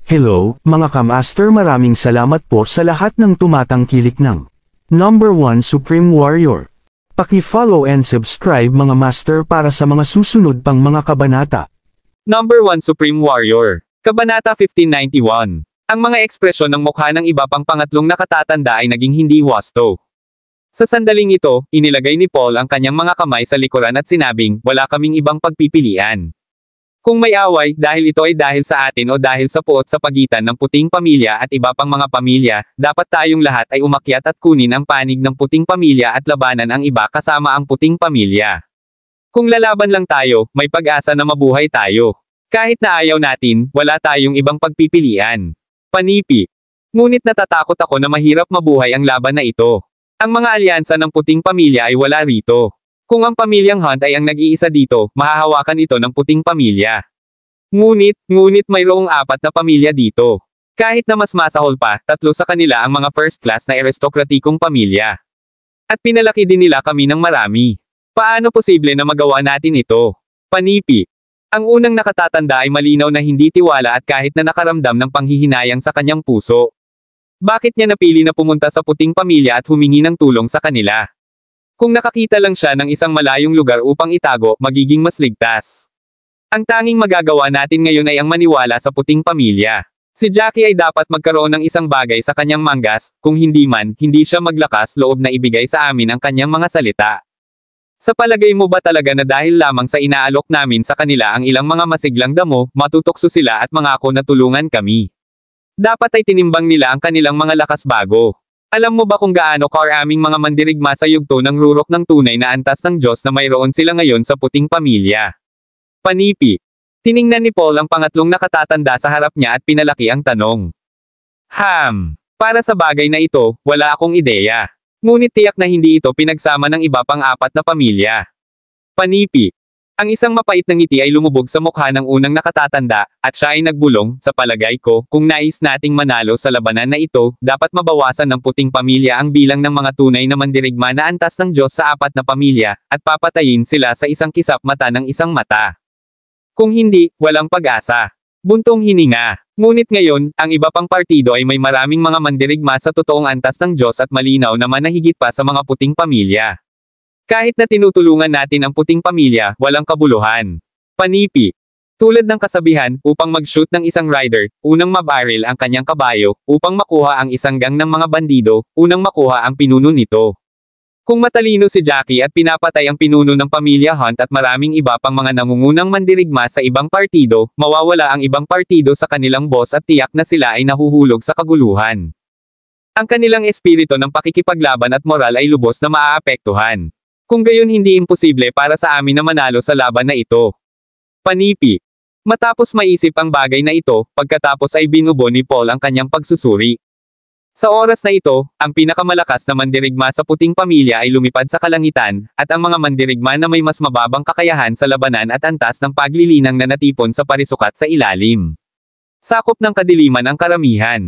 Hello, mga kamaster, maraming salamat po sa lahat ng tumatangkilik ng Number 1 Supreme Warrior. Paki-follow and subscribe mga master para sa mga susunod pang mga kabanata. Number 1 Supreme Warrior. Kabanata 1591. Ang mga ekspresyon ng mukha ng iba pang pangatlong nakatatanda ay naging hindi wasto. Sa sandaling ito, inilagay ni Paul ang kanyang mga kamay sa likuran at sinabing, wala kaming ibang pagpipilian. Kung may away, dahil ito ay dahil sa atin o dahil sa puot sa pagitan ng puting pamilya at iba pang mga pamilya, dapat tayong lahat ay umakyat at kunin ang panig ng puting pamilya at labanan ang iba kasama ang puting pamilya. Kung lalaban lang tayo, may pag-asa na mabuhay tayo. Kahit na ayaw natin, wala tayong ibang pagpipilian. Panipi. Ngunit natatakot ako na mahirap mabuhay ang laban na ito. Ang mga alyansa ng puting pamilya ay wala rito. Kung ang pamilyang Hunt ay ang nag-iisa dito, mahahawakan ito ng puting pamilya. Ngunit mayroong 4 na pamilya dito. Kahit na mas masahol pa, 3 sa kanila ang mga first class na aristokratikong pamilya. At pinalaki din nila kami ng marami. Paano posible na magawa natin ito? Panipi. Ang unang nakatatanda ay malinaw na hindi tiwala at kahit na nakaramdam ng panghihinayang sa kanyang puso. Bakit niya napili na pumunta sa puting pamilya at humingi ng tulong sa kanila? Kung nakakita lang siya ng isang malayong lugar upang itago, magiging mas ligtas. Ang tanging magagawa natin ngayon ay ang maniwala sa puting pamilya. Si Jackie ay dapat magkaroon ng isang bagay sa kanyang manggas, kung hindi man, hindi siya maglakas loob na ibigay sa amin ang kanyang mga salita. Sa palagay mo ba talaga na dahil lamang sa inaalok namin sa kanila ang ilang mga masiglang damo, matutokso sila at mangako na tulungan kami? Dapat ay tinimbang nila ang kanilang mga lakas bago. Alam mo ba kung gaano karaming mga mandirigma sa yugto ng rurok ng tunay na antas ng Diyos na mayroon sila ngayon sa puting pamilya? Panipi. Tiningnan ni Paul ang pangatlong nakatatanda sa harap niya at pinalaki ang tanong. Para sa bagay na ito, wala akong ideya. Ngunit tiyak na hindi ito pinagsama ng iba pang 4 na pamilya. Panipi. Ang isang mapait na ngiti ay lumubog sa mukha ng unang nakatatanda, at siya ay nagbulong, sa palagay ko, kung nais nating manalo sa labanan na ito, dapat mabawasan ng puting pamilya ang bilang ng mga tunay na mandirigma na antas ng Diyos sa 4 na pamilya, at papatayin sila sa isang kisap mata ng isang mata. Kung hindi, walang pag-asa. Buntong hininga. Ngunit ngayon, ang iba pang partido ay may maraming mga mandirigma sa totoong antas ng Diyos at malinaw naman na higit pa sa mga puting pamilya. Kahit na tinutulungan natin ang puting pamilya, walang kabuluhan. Panipi. Tulad ng kasabihan, upang mag-shoot ng isang rider, unang mabaril ang kanyang kabayo, upang makuha ang isang gang ng mga bandido, unang makuha ang pinuno nito. Kung matalino si Jackie at pinapatay ang pinuno ng pamilya Hunt at maraming iba pang mga nangungunang mandirigma sa ibang partido, mawawala ang ibang partido sa kanilang boss at tiyak na sila ay nahuhulog sa kaguluhan. Ang kanilang espiritu ng pakikipaglaban at moral ay lubos na maaapektuhan. Kung gayon hindi imposible para sa amin na manalo sa laban na ito. Panipi. Matapos maisip ang bagay na ito, pagkatapos ay binubo ni Paul ang kanyang pagsusuri. Sa oras na ito, ang pinakamalakas na mandirigma sa puting pamilya ay lumipad sa kalangitan, at ang mga mandirigma na may mas mababang kakayahan sa labanan at antas ng paglilinang na natipon sa parisukat sa ilalim. Sakop ng kadiliman ang karamihan.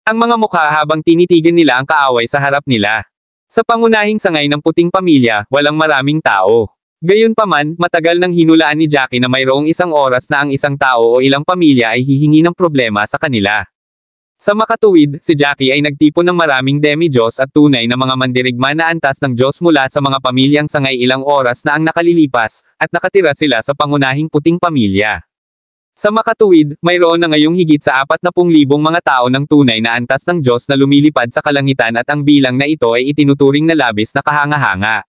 Ang mga mukha habang tinitigan nila ang kaaway sa harap nila. Sa pangunahing sangay ng puting pamilya, walang maraming tao. Gayunpaman, matagal nang hinulaan ni Jackie na mayroong isang oras na ang isang tao o ilang pamilya ay hihingi ng problema sa kanila. Sa makatuwid, si Jackie ay nagtipon ng maraming demi-Diyos at tunay na mga mandirigma na antas ng Diyos mula sa mga pamilyang sangay ilang oras na ang nakalilipas, at nakatira sila sa pangunahing puting pamilya. Sa makatuwid, mayroon na ngayong higit sa 40,000 mga tao ng tunay na antas ng Diyos na lumilipad sa kalangitan at ang bilang na ito ay itinuturing na labis na kahanga-hanga.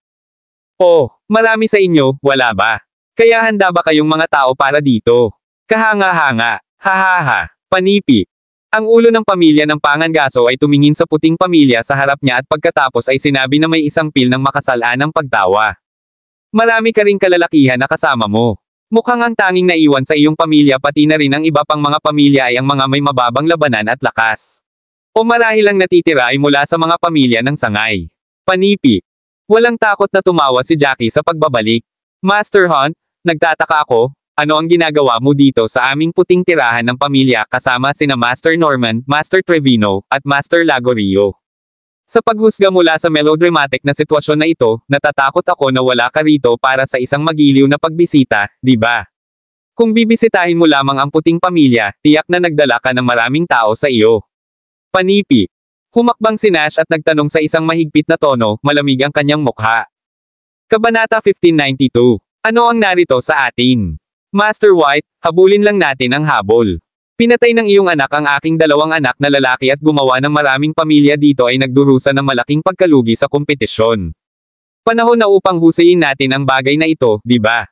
Oh, marami sa inyo, wala ba? Kaya handa ba kayong mga tao para dito? Kahanga-hanga, hahaha, panipi. Ang ulo ng pamilya ng Pangangaso ay tumingin sa puting pamilya sa harap niya at pagkatapos ay sinabi na may isang pil ng makasalanang pagtawa. Marami ka ring kalalakihan na kasama mo. Mukhang ang tanging naiwan sa iyong pamilya pati na rin ang iba pang mga pamilya ay ang mga may mababang labanan at lakas. O marahil ang natitira ay mula sa mga pamilya ng sangay. Panipi. Walang takot na tumawa si Jackie sa pagbabalik. Master Hunt, nagtataka ako, ano ang ginagawa mo dito sa aming puting tirahan ng pamilya kasama sina Master Norman, Master Trevino, at Master Lagorio? Sa paghusga mula sa melodramatic na sitwasyon na ito, natatakot ako na wala ka rito para sa isang magiliw na pagbisita, di ba? Kung bibisitahin mo lamang ang puting pamilya, tiyak na nagdala ka ng maraming tao sa iyo. Panipi. Humakbang si Nash at nagtanong sa isang mahigpit na tono, malamig ang kanyang mukha. Kabanata 1592. Ano ang narito sa atin? Master White, habulin lang natin ang habol. Pinatay ng iyong anak ang aking dalawang anak na lalaki at gumawa ng maraming pamilya dito ay nagdurusa ng malaking pagkalugi sa kompetisyon. Panahon na upang husayin natin ang bagay na ito, di ba?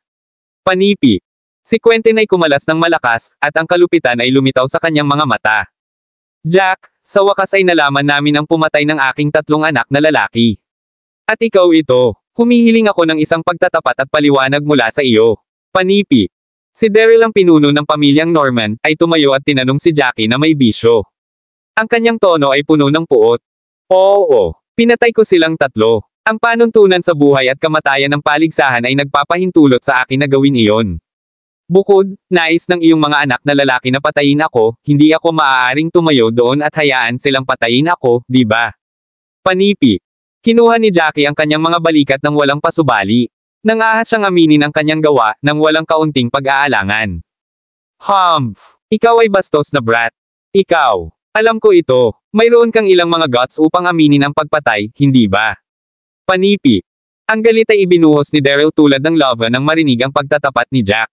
Panipi. Si Quentin ay kumalas ng malakas, at ang kalupitan ay lumitaw sa kanyang mga mata. Jack, sa wakas ay nalaman namin ang pumatay ng aking tatlong anak na lalaki. At ikaw ito, humihiling ako ng isang pagtatapat at paliwanag mula sa iyo. Panipi. Si Daryl ang pinuno ng pamilyang Norman, ay tumayo at tinanong si Jackie na may bisyo. Ang kanyang tono ay puno ng puot. Oo, pinatay ko silang tatlo. Ang panuntunan sa buhay at kamatayan ng paligsahan ay nagpapahintulot sa akin na gawin iyon. Bukod, nais ng iyong mga anak na lalaki na patayin ako, hindi ako maaaring tumayo doon at hayaan silang patayin ako, di ba? Panipi. Kinuha ni Jackie ang kanyang mga balikat ng walang pasubali. Nangahas siyang aminin ang kanyang gawa, nang walang kaunting pag-aalangan. Humph! Ikaw ay bastos na brat. Ikaw. Alam ko ito. Mayroon kang ilang mga guts upang aminin ang pagpatay, hindi ba? Panipi. Ang galit ay ibinuhos ni Daryl tulad ng lava nang marinig ang pagtatapat ni Jack.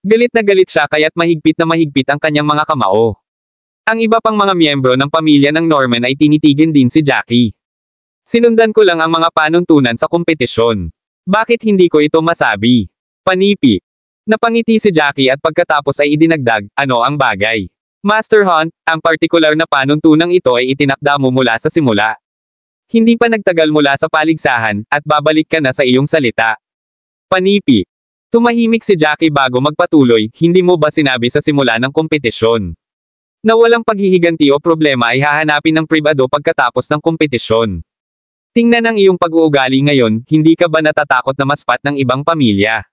Galit na galit siya kaya't mahigpit na mahigpit ang kanyang mga kamao. Ang iba pang mga miyembro ng pamilya ng Norman ay tinitigin din si Jackie. Sinundan ko lang ang mga panuntunan sa kompetisyon. Bakit hindi ko ito masabi? Panipi. Napangiti si Jackie at pagkatapos ay idinagdag, ano ang bagay? Master Hunt, ang partikular na panuntunang ito ay itinakda mo mula sa simula. Hindi pa nagtagal mula sa paligsahan, at babalik ka na sa iyong salita. Panipi. Tumahimik si Jackie bago magpatuloy, hindi mo ba sinabi sa simula ng kompetisyon? Na walang paghihiganti o problema ay hahanapin ng pribado pagkatapos ng kompetisyon. Tingnan ang iyong pag-uugali ngayon, hindi ka ba natatakot na maspat ng ibang pamilya?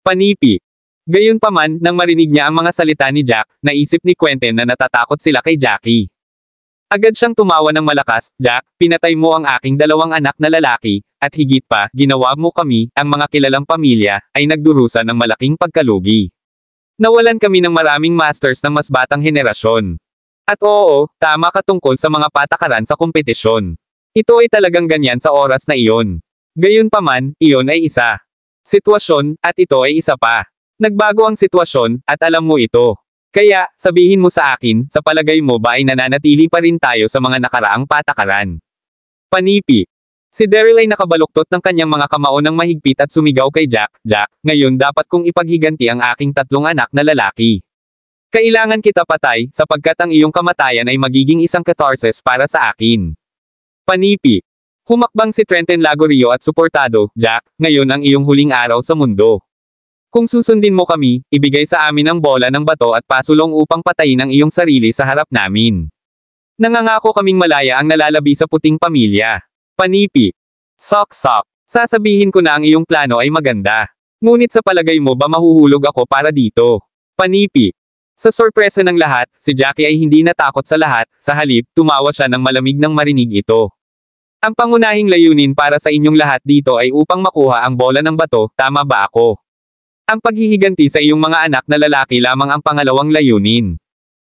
Panipi. Gayunpaman, nang marinig niya ang mga salita ni Jack, naisip ni Quentin na natatakot sila kay Jackie. Agad siyang tumawa ng malakas, Jack, pinatay mo ang aking dalawang anak na lalaki, at higit pa, ginawa mo kami, ang mga kilalang pamilya, ay nagdurusa ng malaking pagkalugi. Nawalan kami ng maraming masters ng mas batang henerasyon. At oo, tama ka tungkol sa mga patakaran sa kompetisyon. Ito ay talagang ganyan sa oras na iyon. Gayunpaman, iyon ay isa. Sitwasyon, at ito ay isa pa. Nagbago ang sitwasyon, at alam mo ito. Kaya, sabihin mo sa akin, sa palagay mo ba ay nananatili pa rin tayo sa mga nakaraang patakaran? Panipi. Si Daryl ay nakabaluktot ng kanyang mga kamao ng mahigpit at sumigaw kay Jack, Jack, ngayon dapat kong ipaghiganti ang aking tatlong anak na lalaki. Kailangan kita patay, sapagkat ang iyong kamatayan ay magiging isang catharsis para sa akin. Panipi. Humakbang si Trenton Lagorio at suportado, Jack, ngayon ang iyong huling araw sa mundo. Kung susundin mo kami, ibigay sa amin ang bola ng bato at pasulong upang patayin ang iyong sarili sa harap namin. Nangangako kaming malaya ang nalalabi sa puting pamilya. Panipi. Sok-sok. Sasabihin ko na ang iyong plano ay maganda. Ngunit sa palagay mo ba mahuhulog ako para dito? Panipi. Sa sorpresa ng lahat, si Jackie ay hindi natakot sa lahat, sa halip, tumawa siya ng malamig nang marinig ito. Ang pangunahing layunin para sa inyong lahat dito ay upang makuha ang bola ng bato, tama ba ako? Ang paghihiganti sa iyong mga anak na lalaki lamang ang pangalawang layunin.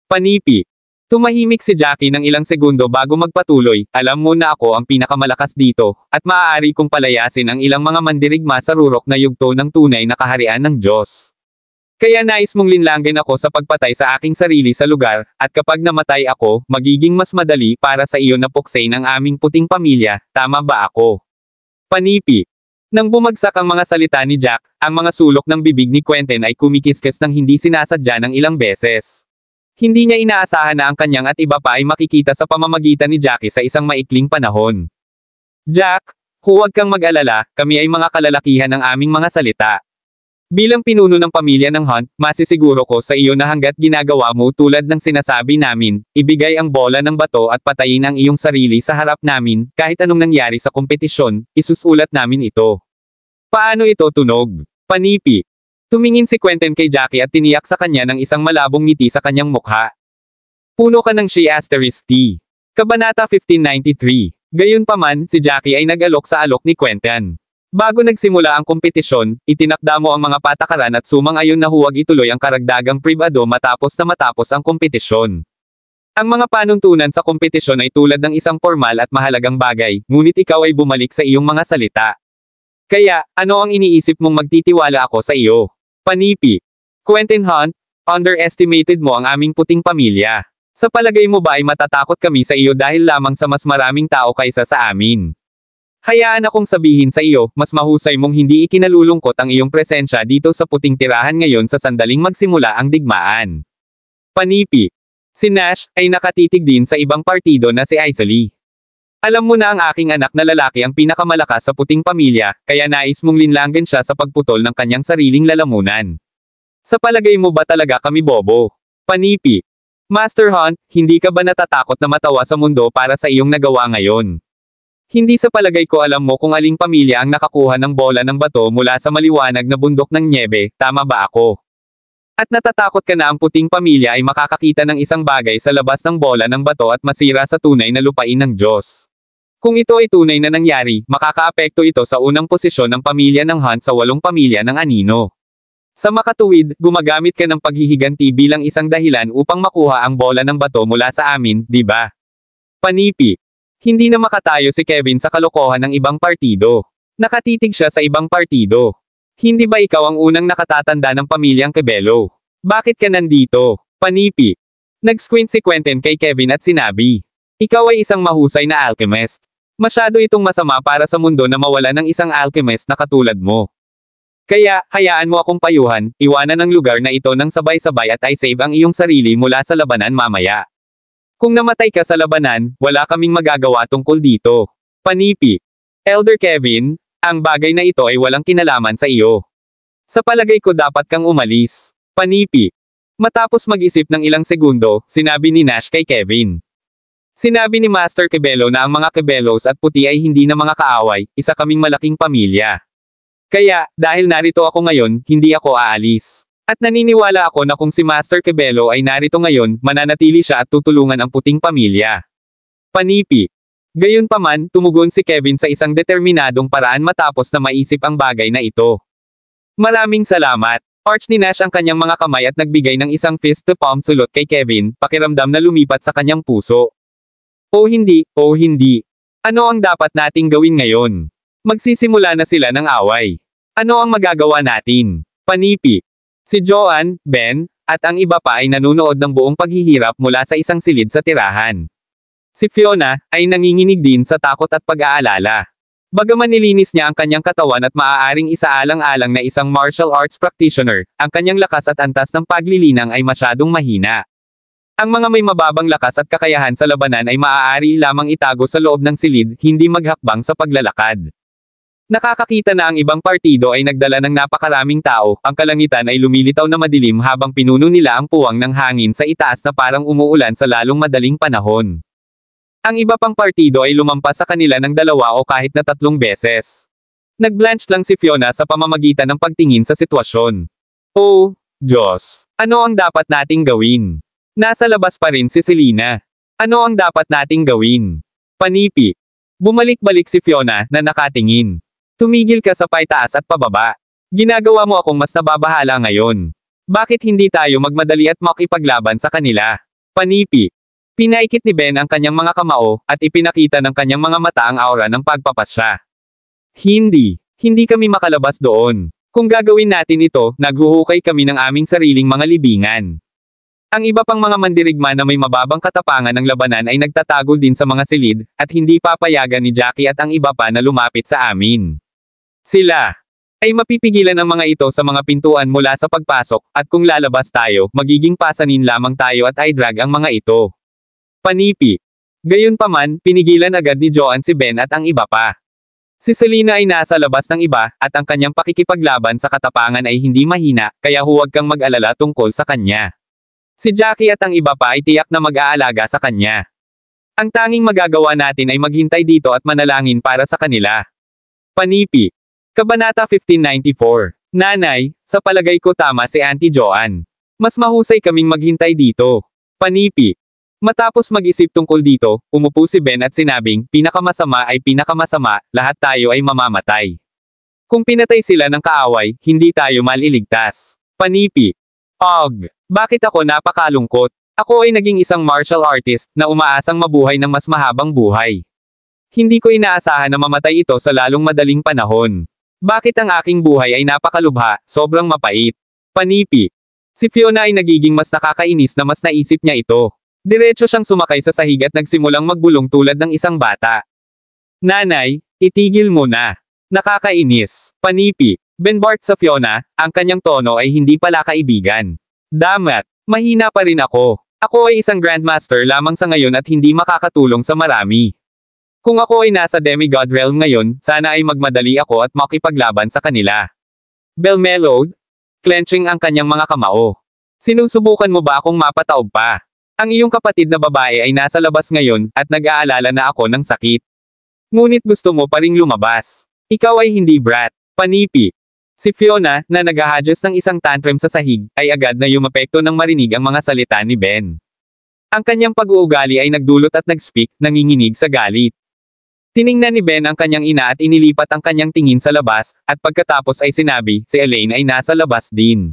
Panipi. Tumahimik si Jackie ng ilang segundo bago magpatuloy, alam mo na ako ang pinakamalakas dito, at maaari kong palayasin ang ilang mga mandirigma sa rurok na yugto ng tunay na kaharian ng Diyos. Kaya nais mong linlangin ako sa pagpatay sa aking sarili sa lugar, at kapag namatay ako, magiging mas madali para sa iyo na puksain ang aming puting pamilya, tama ba ako? Panipi. Nang bumagsak ang mga salita ni Jack, ang mga sulok ng bibig ni Quentin ay kumikiskis ng hindi sinasadya ng ilang beses. Hindi niya inaasahan na ang kanyang at iba pa ay makikita sa pamamagitan ni Jackie sa isang maikling panahon. Jack, huwag kang mag-alala, kami ay mga kalalakihan ng aming mga salita. Bilang pinuno ng pamilya ng Hunt, masisiguro ko sa iyo na hanggat ginagawa mo tulad ng sinasabi namin, ibigay ang bola ng bato at patayin ang iyong sarili sa harap namin, kahit anong nangyari sa kompetisyon, isusulat namin ito. Paano ito tunog? Panipi. Tumingin si Quentin kay Jackie at tiniyak sa kanya ng isang malabong ngiti sa kanyang mukha. Puno ka ng *T. Kabanata 1593. Gayunpaman, si Jackie ay nag-alok sa alok ni Quentin. Bago nagsimula ang kompetisyon, itinakda mo ang mga patakaran at sumang-ayon na huwag ituloy ang karagdagang pribado matapos ang kompetisyon. Ang mga panuntunan sa kompetisyon ay tulad ng isang formal at mahalagang bagay, ngunit ikaw ay bumalik sa iyong mga salita. Kaya, ano ang iniisip mong magtitiwala ako sa iyo? Panipi. Quentin Hunt, underestimated mo ang aming puting pamilya. Sa palagay mo ba ay matatakot kami sa iyo dahil lamang sa mas maraming tao kaysa sa amin? Hayaan akong sabihin sa iyo, mas mahusay mong hindi ikinalulungkot ang iyong presensya dito sa puting tirahan ngayon sa sandaling magsimula ang digmaan. Panipi. Si Nash ay nakatitig din sa ibang partido na si Aisley. Alam mo na ang aking anak na lalaki ang pinakamalakas sa puting pamilya, kaya nais mong linlangan siya sa pagputol ng kanyang sariling lalamunan. Sa palagay mo ba talaga kami bobo? Panipi. Master Hunt, hindi ka ba natatakot na matawa sa mundo para sa iyong nagawa ngayon? Hindi sa palagay ko alam mo kung aling pamilya ang nakakuha ng bola ng bato mula sa maliwanag na bundok ng nyebe, tama ba ako? At natatakot ka na ang puting pamilya ay makakakita ng isang bagay sa labas ng bola ng bato at masira sa tunay na lupain ng Diyos. Kung ito ay tunay na nangyari, makakaapekto ito sa unang posisyon ng pamilya ng Hunt sa 8 pamilya ng Anino. Sa makatuwid, gumagamit ka ng paghihiganti bilang isang dahilan upang makuha ang bola ng bato mula sa amin, di ba? Panipi. Hindi na makatayo si Kevin sa kalokohan ng ibang partido. Nakatitig siya sa ibang partido. Hindi ba ikaw ang unang nakatatanda ng pamilyang Cabello? Bakit ka nandito? Panipi. Nag-squint si Quentin kay Kevin at sinabi, ikaw ay isang mahusay na alchemist. Masyado itong masama para sa mundo na mawala ng isang alchemist na katulad mo. Kaya, hayaan mo akong payuhan, iwanan ang lugar na ito ng sabay-sabay at i-save ang iyong sarili mula sa labanan mamaya. Kung namatay ka sa labanan, wala kaming magagawa tungkol dito. Panipi. Elder Kevin, ang bagay na ito ay walang kinalaman sa iyo. Sa palagay ko dapat kang umalis. Panipi. Matapos mag-isip ng ilang segundo, sinabi ni Nash kay Kevin. Sinabi ni Master Cabello na ang mga Cabellos at puti ay hindi na mga kaaway, isa kaming malaking pamilya. Kaya, dahil narito ako ngayon, hindi ako aalis. At naniniwala ako na kung si Master Cabello ay narito ngayon, mananatili siya at tutulungan ang puting pamilya. Panipi. Gayunpaman, tumugon si Kevin sa isang determinadong paraan matapos na maisip ang bagay na ito. Maraming salamat. Arch ni Nash ang kanyang mga kamay at nagbigay ng isang fist to palm sulot kay Kevin, pakiramdam na lumipat sa kanyang puso. Oh hindi. Ano ang dapat nating gawin ngayon? Magsisimula na sila ng away. Ano ang magagawa natin? Panipi. Si Joanne, Ben, at ang iba pa ay nanunood ng buong paghihirap mula sa isang silid sa tirahan. Si Fiona, ay nanginginig din sa takot at pag-aalala. Bagaman nilinis niya ang kanyang katawan at maaaring isaalang-alang na isang martial arts practitioner, ang kanyang lakas at antas ng paglilinang ay masyadong mahina. Ang mga may mababang lakas at kakayahan sa labanan ay maaari lamang itago sa loob ng silid, hindi maghakbang sa paglalakad. Nakakakita na ang ibang partido ay nagdala ng napakaraming tao, ang kalangitan ay lumilitaw na madilim habang pinuno nila ang puwang ng hangin sa itaas na parang umuulan sa lalong madaling panahon. Ang iba pang partido ay lumampas sa kanila ng 2 o kahit na 3 beses. Nagblanch lang si Fiona sa pamamagitan ng pagtingin sa sitwasyon. Oh, Diyos! Ano ang dapat nating gawin? Nasa labas pa rin si Selena. Ano ang dapat nating gawin? Panipi. Bumalik-balik si Fiona na nakatingin. Tumigil ka sa paitaas at pababa. Ginagawa mo akong mas nababahala ngayon. Bakit hindi tayo magmadali at makipaglaban sa kanila? Panipi. Pinaikit ni Ben ang kanyang mga kamao, at ipinakita ng kanyang mga mata ang aura ng pagpapasya. Hindi kami makalabas doon. Kung gagawin natin ito, naghuhukay kami ng aming sariling mga libingan. Ang iba pang mga mandirigma na may mababang katapangan ng labanan ay nagtatago din sa mga silid, at hindi papayagan ni Jackie at ang iba pa na lumapit sa amin. Sila ay mapipigilan ang mga ito sa mga pintuan mula sa pagpasok, at kung lalabas tayo, magiging pasanin lamang tayo at i-drag ang mga ito. Panipi. Gayunpaman, pinigilan agad ni Joanne si Ben at ang iba pa. Si Selena ay nasa labas ng iba, at ang kanyang pakikipaglaban sa katapangan ay hindi mahina, kaya huwag kang mag-alala tungkol sa kanya. Si Jackie at ang iba pa ay tiyak na mag-aalaga sa kanya. Ang tanging magagawa natin ay maghintay dito at manalangin para sa kanila. Panipi. Kabanata 1594. Nanay, sa palagay ko tama si Auntie Joanne. Mas mahusay kaming maghintay dito. Panipi. Matapos mag-isip tungkol dito, umupo si Ben at sinabing, pinakamasama ay pinakamasama, lahat tayo ay mamamatay. Kung pinatay sila ng kaaway, hindi tayo maliligtas. Panipi. Og. Bakit ako napakalungkot? Ako ay naging isang martial artist na umaasang mabuhay ng mas mahabang buhay. Hindi ko inaasahan na mamatay ito sa lalong madaling panahon. Bakit ang aking buhay ay napakalubha, sobrang mapait? Panipi. Si Fiona ay nagiging mas nakakainis na mas naisip niya ito. Diretso siyang sumakay sa sahig at nagsimulang magbulong tulad ng isang bata. Nanay, itigil mo na. Nakakainis. Panipi. Benbart sa Fiona, ang kanyang tono ay hindi pala kaibigan. Damat, mahina pa rin ako. Ako ay isang grandmaster lamang sa ngayon at hindi makakatulong sa marami. Kung ako ay nasa demigod realm ngayon, sana ay magmadali ako at makipaglaban sa kanila. Bell mellowed, clenching ang kanyang mga kamao. Sinusubukan mo ba akong mapataob pa? Ang iyong kapatid na babae ay nasa labas ngayon, at nag-aalala na ako ng sakit. Ngunit gusto mo pa ring lumabas. Ikaw ay hindi brat. Panipi. Si Fiona, na nag-ahadjust ng isang tantrum sa sahig, ay agad na yumapekto nang marinig ang mga salita ni Ben. Ang kanyang pag-uugali ay nagdulot at nag-speak, nanginginig sa galit. Tiningnan ni Ben ang kanyang ina at inilipat ang kanyang tingin sa labas, at pagkatapos ay sinabi, si Elaine ay nasa labas din.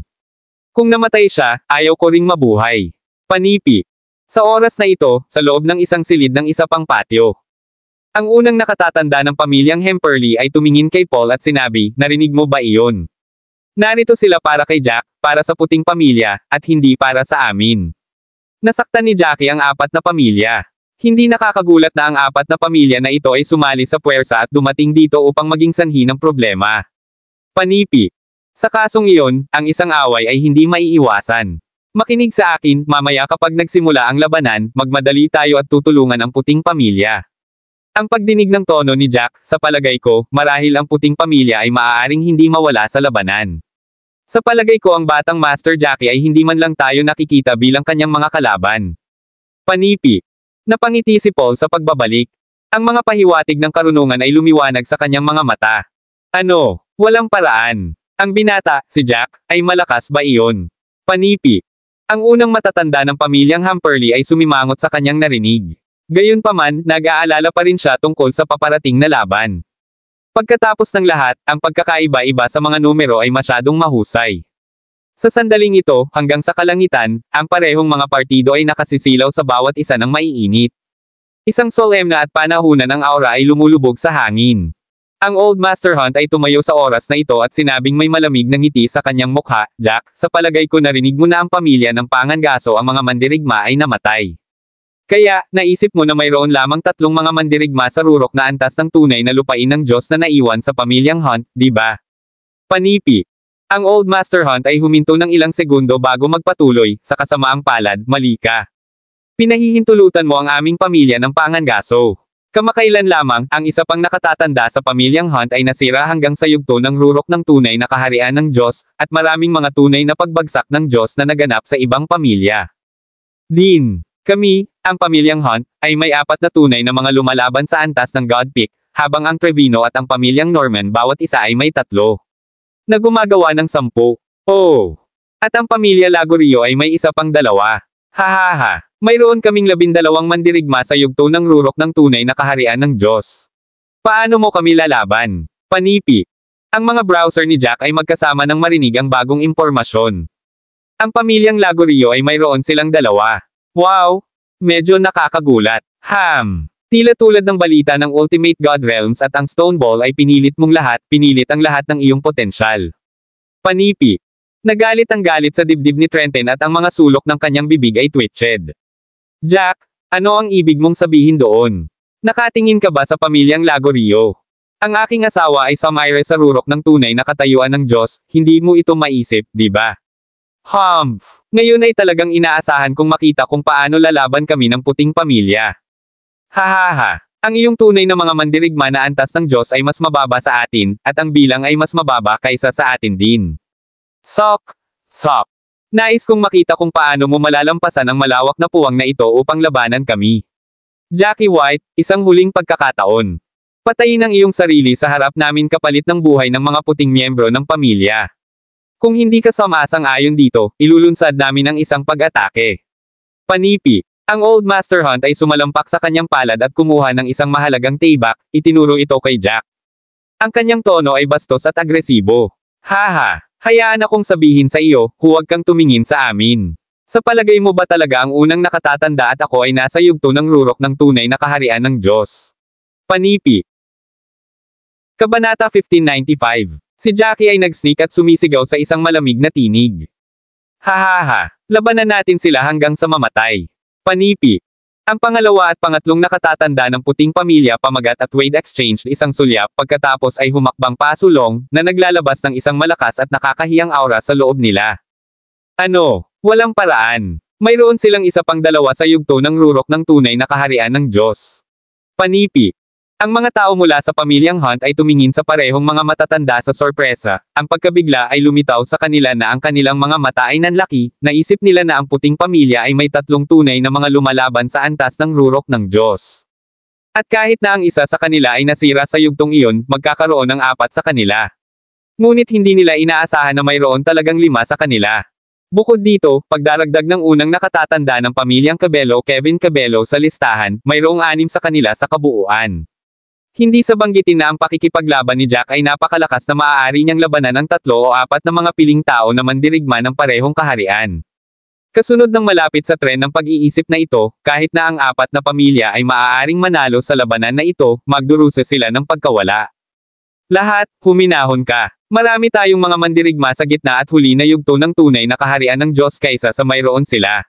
Kung namatay siya, ayaw ko ring mabuhay. Panipi. Sa oras na ito, sa loob ng isang silid ng isa pang patio. Ang unang nakatatanda ng pamilyang Hemperley ay tumingin kay Paul at sinabi, narinig mo ba iyon? Narito sila para kay Jack, para sa puting pamilya, at hindi para sa amin. Nasaktan ni Jackie ang apat na pamilya. Hindi nakakagulat na ang apat na pamilya na ito ay sumali sa puwersa at dumating dito upang maging sanhi ng problema. Panipi. Sa kasong iyon, ang isang away ay hindi maiiwasan. Makinig sa akin, mamaya kapag nagsimula ang labanan, magmadali tayo at tutulungan ang puting pamilya. Ang pagdinig ng tono ni Jack, sa palagay ko, marahil ang puting pamilya ay maaaring hindi mawala sa labanan. Sa palagay ko ang batang Master Jackie ay hindi man lang tayo nakikita bilang kanyang mga kalaban. Panipi. Napangiti si Paul sa pagbabalik. Ang mga pahiwatig ng karunungan ay lumiwanag sa kanyang mga mata. Ano? Walang paraan. Ang binata, si Jack, ay malakas ba iyon? Panipi. Ang unang matatanda ng pamilyang Hemperley ay sumimangot sa kanyang narinig. Gayunpaman, nag-aalala pa rin siya tungkol sa paparating na laban. Pagkatapos ng lahat, ang pagkakaiba-iba sa mga numero ay masyadong mahusay. Sa sandaling ito, hanggang sa kalangitan, ang parehong mga partido ay nakasisilaw sa bawat isa ng maiinit. Isang solemna at panahunan ang aura ay lumulubog sa hangin. Ang Old Master Hunt ay tumayo sa oras na ito at sinabing may malamig na ngiti sa kanyang mukha, Jack, sa palagay ko narinig mo na ang pamilya ng Pangangaso ang mga mandirigma ay namatay. Kaya, naisip mo na mayroon lamang 3 mga mandirigma sa rurok na antas ng tunay na lupain ng Diyos na naiwan sa pamilyang Hunt, di ba? Panipi. Ang Old Master Hunt ay huminto ng ilang segundo bago magpatuloy, sa kasamaang palad, mali ka. Pinahihintulutan mo ang aming pamilya ng Pangangaso. Kamakailan lamang, ang isa pang nakatatanda sa pamilyang Hunt ay nasira hanggang sa yugto ng rurok ng tunay na kaharian ng Diyos, at maraming mga tunay na pagbagsak ng Diyos na naganap sa ibang pamilya. Din, kami, ang pamilyang Hunt, ay may 4 na tunay na mga lumalaban sa antas ng God Peak, habang ang Trevino at ang pamilyang Norman bawat isa ay may 3. Na gumagawa ng 10. Oh! At ang pamilya Lagorio ay may isa pang 2. Hahaha! Mayroon kaming 12 mandirigma sa yugto ng rurok ng tunay na kaharian ng Diyos. Paano mo kami lalaban? Panipi. Ang mga browser ni Jack ay magkasama ng marinig ang bagong impormasyon. Ang pamilyang Lagorio ay mayroon silang 2. Wow! Medyo nakakagulat. Tila tulad ng balita ng Ultimate God Realms at ang Stone Ball ay pinilit ang lahat ng iyong potensyal. Panipi. Nagalit ang galit sa dibdib ni Trenton at ang mga sulok ng kanyang bibig ay twitched. Jack, ano ang ibig mong sabihin doon? Nakatingin ka ba sa pamilyang Lagorio? Ang aking asawa ay Samire sa rurok ng tunay na katayuan ng Diyos, hindi mo ito maisip, di ba? Ngayon ay talagang inaasahan kong makita kung paano lalaban kami ng puting pamilya. Hahaha. Ang iyong tunay na mga mandirigma na antas ng Diyos ay mas mababa sa atin, at ang bilang ay mas mababa kaysa sa atin din. Sok! Nais kong makita kung paano mo malalampasan ang malawak na puwang na ito upang labanan kami. Jackie White, isang huling pagkakataon. Patayin ang iyong sarili sa harap namin kapalit ng buhay ng mga puting miyembro ng pamilya. Kung hindi ka sumasang-ayon dito, ilulunsad namin ang isang pag-atake. Panipi. Ang Old Master Hunt ay sumalampak sa kanyang palad at kumuha ng isang mahalagang taybak, itinuro ito kay Jack. Ang kanyang tono ay bastos at agresibo. Haha, hayaan akong sabihin sa iyo, huwag kang tumingin sa amin. Sa palagay mo ba talaga ang unang nakatatanda at ako ay nasa yugto ng rurok ng tunay na kaharian ng Diyos? Panipi. Kabanata 1595. Si Jackie ay nag-sneak at sumisigaw sa isang malamig na tinig. Hahaha, labanan natin sila hanggang sa mamatay. Panipi. Ang pangalawa at pangatlong nakatatanda ng puting pamilya pamagat at Wade exchanged isang sulyap pagkatapos ay humakbang pasulong na naglalabas ng isang malakas at nakakahiyang aura sa loob nila. Ano? Walang paraan. Mayroon silang isa pang dalawa sa yugto ng rurok ng tunay na kaharian ng Diyos. Panipi. Ang mga tao mula sa pamilyang Hunt ay tumingin sa parehong mga matatanda sa sorpresa. Ang pagkabigla ay lumitaw sa kanila na ang kanilang mga mata ay nanlaki, naisip nila na ang puting pamilya ay may tatlong tunay na mga lumalaban sa antas ng rurok ng Diyos. At kahit na ang isa sa kanila ay nasira sa yugtong iyon, magkakaroon ng apat sa kanila. Ngunit hindi nila inaasahan na mayroon talagang 5 sa kanila. Bukod dito, pagdaragdag ng unang nakatatanda ng pamilyang Cabello Kevin Cabello sa listahan, mayroong 6 sa kanila sa kabuuan. Hindi sa banggitin na ang pakikipaglaban ni Jack ay napakalakas na maaari niyang labanan ng 3 o 4 na mga piling tao na mandirigma ng parehong kaharian. Kasunod ng malapit sa tren ng pag-iisip na ito, kahit na ang 4 na pamilya ay maaaring manalo sa labanan na ito, magdurusa sila ng pagkawala. Lahat, huminahon ka. Marami tayong mga mandirigma sa gitna at huli na yugto ng tunay na kaharian ng Diyos kaysa sa mayroon sila.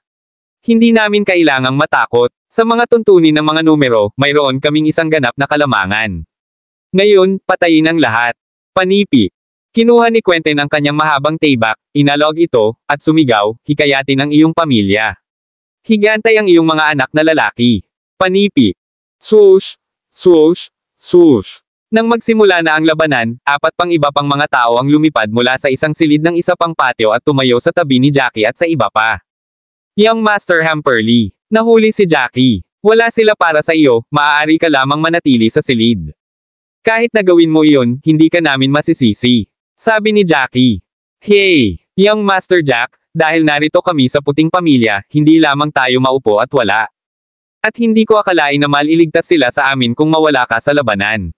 Hindi namin kailangang matakot. Sa mga tuntunin ng mga numero, mayroon kaming isang ganap na kalamangan. Ngayon, patayin ang lahat. Panipi. Kinuha ni Quentin ang kanyang mahabang taybak, inalog ito, at sumigaw, hikayatin ang iyong pamilya. Higantay ang iyong mga anak na lalaki. Panipi. Swoosh, swoosh, swoosh. Nang magsimula na ang labanan, 4 pang iba pang mga tao ang lumipad mula sa isang silid ng isa pang patio at tumayo sa tabi ni Jackie at sa iba pa. Young Master Hamperly. Nahuli si Jackie. Wala sila para sa iyo, maaari ka lamang manatili sa silid. Kahit na gawin mo iyon, hindi ka namin masisisi. Sabi ni Jackie. Hey, Young Master Jack, dahil narito kami sa puting pamilya, hindi lamang tayo maupo at wala. At hindi ko akalain na maliligtas sila sa amin kung mawala ka sa labanan.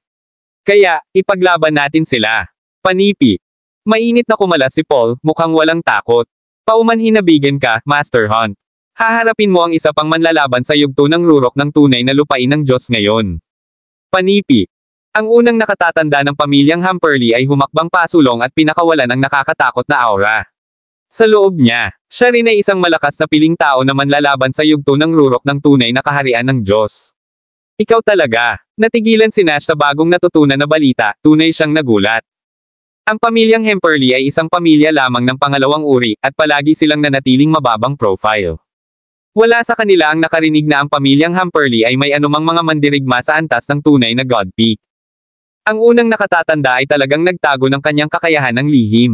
Kaya, ipaglaban natin sila. Panipi. Mainit na kumalas si Paul, mukhang walang takot. Paumanhinabigan ka, Master Hunt. Haharapin mo ang isa pang manlalaban sa yugto ng rurok ng tunay na lupain ng Diyos ngayon. Panipi. Ang unang nakatatanda ng pamilyang Hamperly ay humakbang pasulong at pinakawalan ang nakakatakot na aura. Sa loob niya, siya rin ay isang malakas na piling tao na manlalaban sa yugto ng rurok ng tunay na kaharian ng Diyos. Ikaw talaga. Natigilan si Nash sa bagong natutunan na balita, tunay siyang nagulat. Ang pamilyang Hamperly ay isang pamilya lamang ng pangalawang uri, at palagi silang nanatiling mababang profile. Wala sa kanila ang nakarinig na ang pamilyang Hamperly ay may anumang mga mandirigma sa antas ng tunay na God Peak. Ang unang nakatatanda ay talagang nagtago ng kanyang kakayahan ng lihim.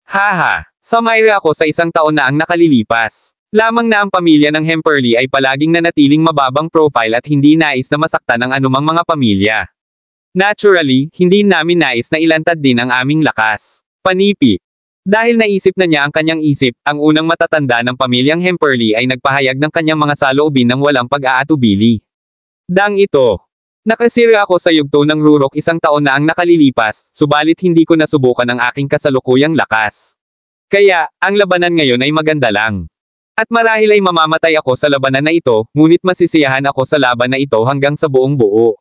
Haha, sumayre ako sa 1 taon na ang nakalilipas. Lamang na ang pamilya ng Hamperly ay palaging nanatiling mababang profile at hindi nais na masaktan ang anumang mga pamilya. Naturally, hindi namin nais na ilantad din ang aming lakas. Panipi. Dahil naisip na niya ang kanyang isip, ang unang matatanda ng pamilyang Hamperly ay nagpahayag ng kanyang mga saloobin ng walang pag-aatubili. Dang ito. Nakasira ako sa yugto ng rurok 1 taon na ang nakalilipas, subalit hindi ko nasubukan ang aking kasalukuyang lakas. Kaya, ang labanan ngayon ay maganda lang. At marahil ay mamamatay ako sa labanan na ito, ngunit masisiyahan ako sa laban na ito hanggang sa buong buo.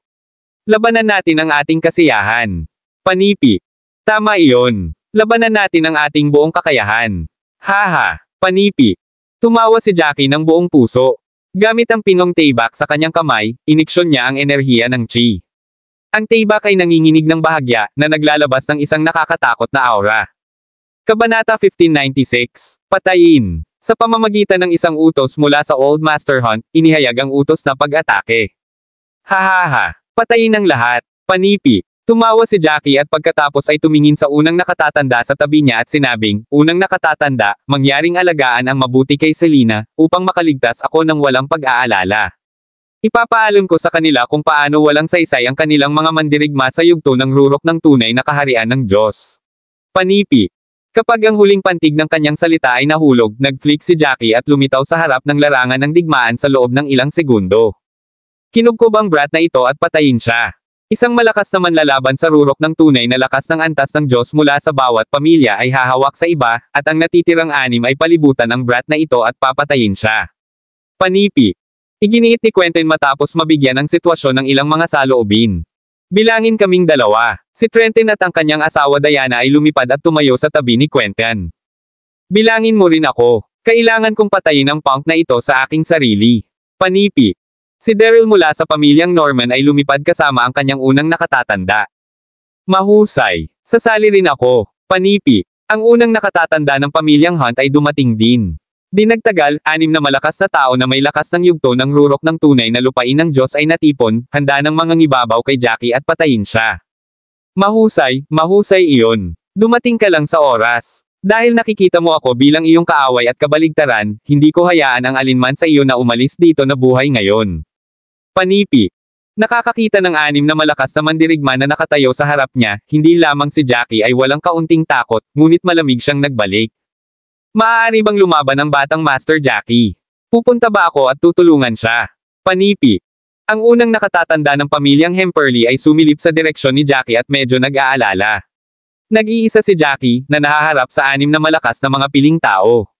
Labanan natin ang ating kasiyahan. Panipi. Tama iyon. Labanan natin ang ating buong kakayahan. Haha, panipi. Tumawa si Jackie ng buong puso. Gamit ang pinong taybak sa kanyang kamay, iniksyon niya ang enerhiya ng chi. Ang taybak ay nanginginig ng bahagya, na naglalabas ng isang nakakatakot na aura. Kabanata 1596. Patayin. Sa pamamagitan ng isang utos mula sa Old Master Hunt, inihayag ang utos na pag-atake. Hahaha. Patayin ang lahat. Panipi. Tumawa si Jackie at pagkatapos ay tumingin sa unang nakatatanda sa tabi niya at sinabing, unang nakatatanda, mangyaring alagaan ang mabuti kay Selena, upang makaligtas ako ng walang pag-aalala. Ipapaalam ko sa kanila kung paano walang saysay ang kanilang mga mandirigma sa yugto ng rurok ng tunay na kaharian ng Diyos. Panipi. Kapag ang huling pantig ng kanyang salita ay nahulog, nag-flick si Jackie at lumitaw sa harap ng larangan ng digmaan sa loob ng ilang segundo. Kinubkob ang brat na ito at patayin siya. Isang malakas na manlalaban sa rurok ng tunay na lakas ng antas ng Diyos mula sa bawat pamilya ay hahawak sa iba, at ang natitirang 6 ay palibutan ang brat na ito at papatayin siya. Panipi. Iginiit ni Quentin matapos mabigyan ng sitwasyon ng ilang mga saloobin. Bilangin kaming 2. Si Trenton at ang kanyang asawa Diana ay lumipad at tumayo sa tabi ni Quentin. Bilangin mo rin ako. Kailangan kong patayin ang punk na ito sa aking sarili. Panipi. Si Daryl mula sa pamilyang Norman ay lumipad kasama ang kanyang unang nakatatanda. Mahusay. Sasali rin ako. Panipi. Ang unang nakatatanda ng pamilyang Hunt ay dumating din. Di nagtagal, 6 na malakas na tao na may lakas ng yugto ng rurok ng tunay na lupain ng Diyos ay natipon, handa ng mga ngibabaw kay Jackie at patayin siya. Mahusay, mahusay iyon. Dumating ka lang sa oras. Dahil nakikita mo ako bilang iyong kaaway at kabaligtaran, hindi ko hayaan ang alinman sa iyo na umalis dito na buhay ngayon. Panipi. Nakakakita ng 6 na malakas na mandirigma na nakatayo sa harap niya, hindi lamang si Jackie ay walang kaunting takot, ngunit malamig siyang nagbalik. Maaari bang lumaban ang batang Master Jackie? Pupunta ba ako at tutulungan siya? Panipi. Ang unang nakatatanda ng pamilyang Hemperly ay sumilip sa direksyon ni Jackie at medyo nag-aalala. Nag-iisa si Jackie, na nahaharap sa 6 na malakas na mga piling tao.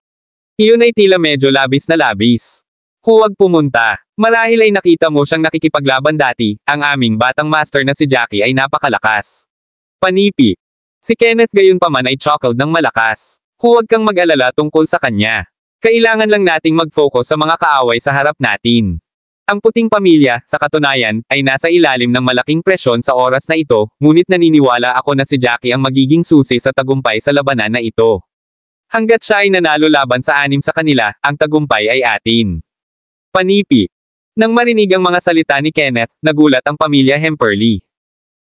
Iyon ay tila medyo labis na labis. Huwag pumunta. Marahil ay nakita mo siyang nakikipaglaban dati, ang aming batang master na si Jackie ay napakalakas. Panipi. Si Kenneth gayunpaman ay chuckled ng malakas. Huwag kang mag-alala tungkol sa kanya. Kailangan lang nating mag-focus sa mga kaaway sa harap natin. Ang puting pamilya, sa katunayan, ay nasa ilalim ng malaking presyon sa oras na ito, ngunit naniniwala ako na si Jackie ang magiging susi sa tagumpay sa labanan na ito. Hanggat siya ay nanalo laban sa 6 sa kanila, ang tagumpay ay atin. Panipi. Nang marinig ang mga salita ni Kenneth, nagulat ang pamilya Hemperly.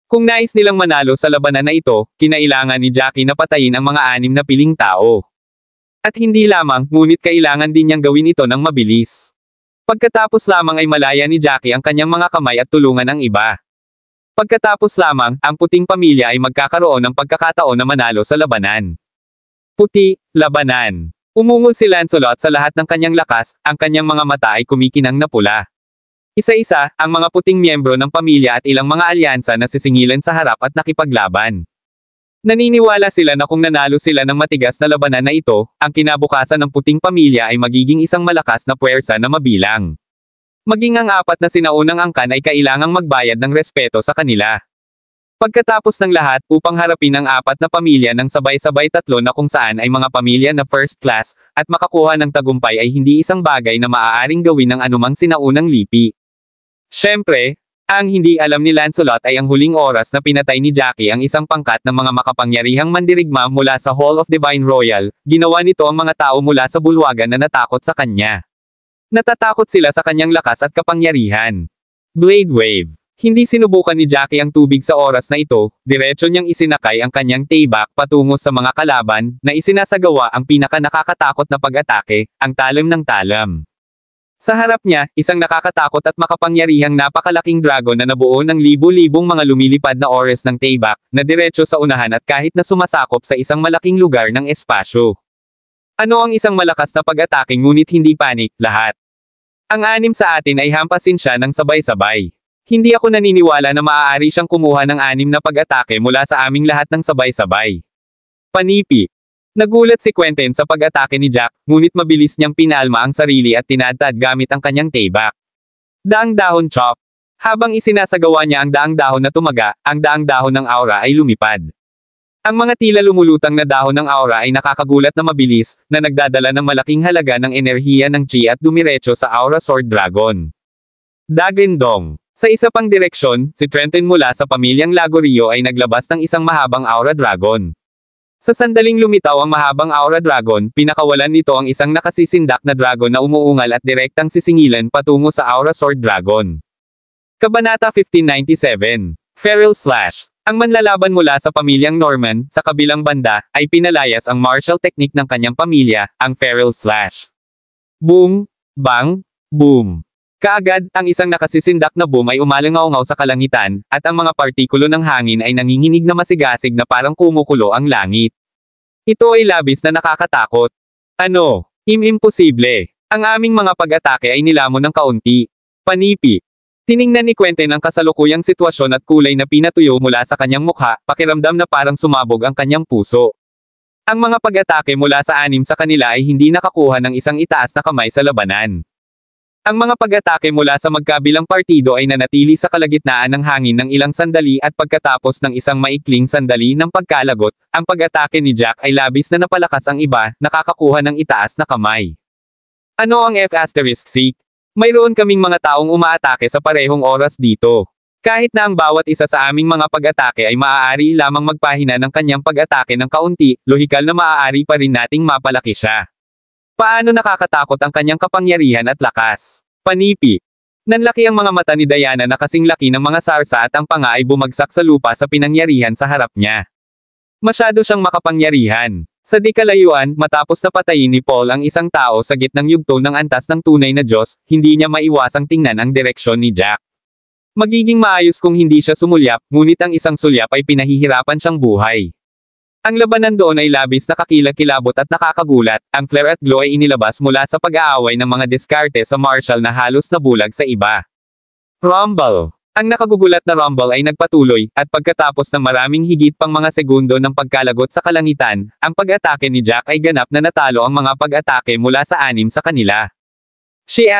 Kung nais nilang manalo sa labanan na ito, kinailangan ni Jackie na patayin ang mga 6 na piling tao. At hindi lamang, ngunit kailangan din niyang gawin ito ng mabilis. Pagkatapos lamang ay malaya ni Jackie ang kanyang mga kamay at tulungan ang iba. Pagkatapos lamang, ang puting pamilya ay magkakaroon ng pagkakataon na manalo sa labanan. Puti, labanan. Umungol si Lancelot sa lahat ng kanyang lakas, ang kanyang mga mata ay kumikinang na pula. Isa-isa, ang mga puting miyembro ng pamilya at ilang mga alyansa na sisingilan sa harap at nakipaglaban. Naniniwala sila na kung nanalo sila ng matigas na labanan na ito, ang kinabukasan ng puting pamilya ay magiging isang malakas na puwersa na mabilang. Maging ang 4 na sinaunang angkan ay kailangang magbayad ng respeto sa kanila. Pagkatapos ng lahat, upang harapin ang 4 na pamilya ng sabay-sabay 3 na kung saan ay mga pamilya na first class, at makakuha ng tagumpay ay hindi isang bagay na maaaring gawin ng anumang sinaunang lipi. Siyempre, ang hindi alam ni Lancelot ay ang huling oras na pinatay ni Jackie ang isang pangkat ng mga makapangyarihang mandirigma mula sa Hall of Divine Royal, ginawa nito ang mga tao mula sa bulwagan na natakot sa kanya. Natatakot sila sa kanyang lakas at kapangyarihan. Blade Wave. Hindi sinubukan ni Jackie ang tubig sa oras na ito, diretso niyang isinakay ang kanyang tailback patungo sa mga kalaban, na isinasagawa ang pinaka-nakakatakot na pag-atake, ang talam ng talam. Sa harap niya, isang nakakatakot at makapangyarihang napakalaking dragon na nabuo ng libu-libong mga lumilipad na oras ng tailback, na diretso sa unahan at kahit na sumasakop sa isang malaking lugar ng espasyo. Ano ang isang malakas na pag-atake ngunit hindi panik, lahat? Ang 6 sa atin ay hampasin siya ng sabay-sabay. Hindi ako naniniwala na maaari siyang kumuha ng 6 na pag-atake mula sa aming lahat ng sabay-sabay. Panipi. Nagulat si Quentin sa pag-atake ni Jack, ngunit mabilis niyang pinalma ang sarili at tinadtad gamit ang kanyang tailback. Daang dahon chop. Habang isinasagawa niya ang daang dahon na tumaga, ang daang dahon ng aura ay lumipad. Ang mga tila lumulutang na dahon ng aura ay nakakagulat na mabilis, na nagdadala ng malaking halaga ng enerhiya ng chi at dumiretso sa Aura Sword Dragon. Dagindong. Sa isa pang direksyon, si Trenton mula sa pamilyang Lagorio ay naglabas ng isang mahabang Aura Dragon. Sa sandaling lumitaw ang mahabang Aura Dragon, pinakawalan nito ang isang nakasisindak na dragon na umuungal at direktang sisingilan patungo sa Aura Sword Dragon. Kabanata 1597. Feral Slash. Ang manlalaban mula sa pamilyang Norman, sa kabilang banda, ay pinalayas ang martial technique ng kanyang pamilya, ang Feral Slash. Boom! Bang! Boom! Kaagad, ang isang nakasisindak na boom ay umalangaw-ngaw sa kalangitan, at ang mga partikulo ng hangin ay nanginginig na masigasig na parang kumukulo ang langit. Ito ay labis na nakakatakot. Ano? Imposible. Ang aming mga pag-atake ay nilamon ng kaunti. Panipi. Tiningnan ni Quentin ang kasalukuyang sitwasyon at kulay na pinatuyo mula sa kanyang mukha, pakiramdam na parang sumabog ang kanyang puso. Ang mga pag-atake mula sa anim sa kanila ay hindi nakakuha ng isang itaas na kamay sa labanan. Ang mga pag-atake mula sa magkabilang partido ay nanatili sa kalagitnaan ng hangin ng ilang sandali at pagkatapos ng isang maikling sandali ng pagkalagot, ang pag-atake ni Jack ay labis na napalakas ang iba, nakakakuha ng itaas na kamay. Ano ang F***? Mayroon kaming mga taong umaatake sa parehong oras dito. Kahit na ang bawat isa sa aming mga pag-atake ay maaari lamang magpahina ng kanyang pag-atake ng kaunti, lohikal na maaari pa rin nating mapalaki siya. Paano nakakatakot ang kanyang kapangyarihan at lakas? Panipi. Nanlaki ang mga mata ni Diana na kasing laki ng mga sarsa at ang panga ay bumagsak sa lupa sa pinangyarihan sa harap niya. Masyado siyang makapangyarihan. Sa di kalayuan, matapos na patayin ni Paul ang isang tao sa gitnang yugto ng antas ng tunay na Diyos, hindi niya maiwasang tingnan ang direksyon ni Jack. Magiging maayos kung hindi siya sumulyap, ngunit ang isang sulyap ay pinahihirapan siyang buhay. Ang labanan doon ay labis na kakilakilabot at nakakagulat, ang flare at glow ay inilabas mula sa pag-aaway ng mga diskarte sa martial na halos nabulag sa iba. Rumble. Ang nakagugulat na rumble ay nagpatuloy, at pagkatapos ng maraming higit pang mga segundo ng pagkalagot sa kalangitan, ang pag-atake ni Jack ay ganap na natalo ang mga pag-atake mula sa anim sa kanila. She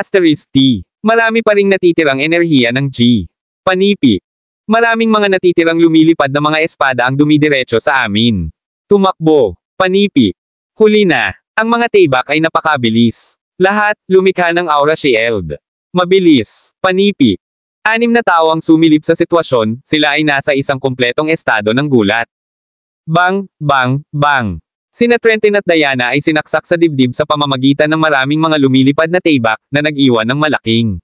*T. Marami pa ring natitirang enerhiya ng G. Panipi. Maraming mga natitirang lumilipad na mga espada ang dumidiretso sa amin. Tumakbo. Panipi. Huli na. Ang mga taybak ay napakabilis. Lahat, lumikha ng aura shield. Mabilis. Panipi. Anim na tao ang sumilip sa sitwasyon, sila ay nasa isang kumpletong estado ng gulat. Bang, bang, bang. Sina Trenton at Diana ay sinaksak sa dibdib sa pamamagitan ng maraming mga lumilipad na taybak, na nag-iwan ng malaking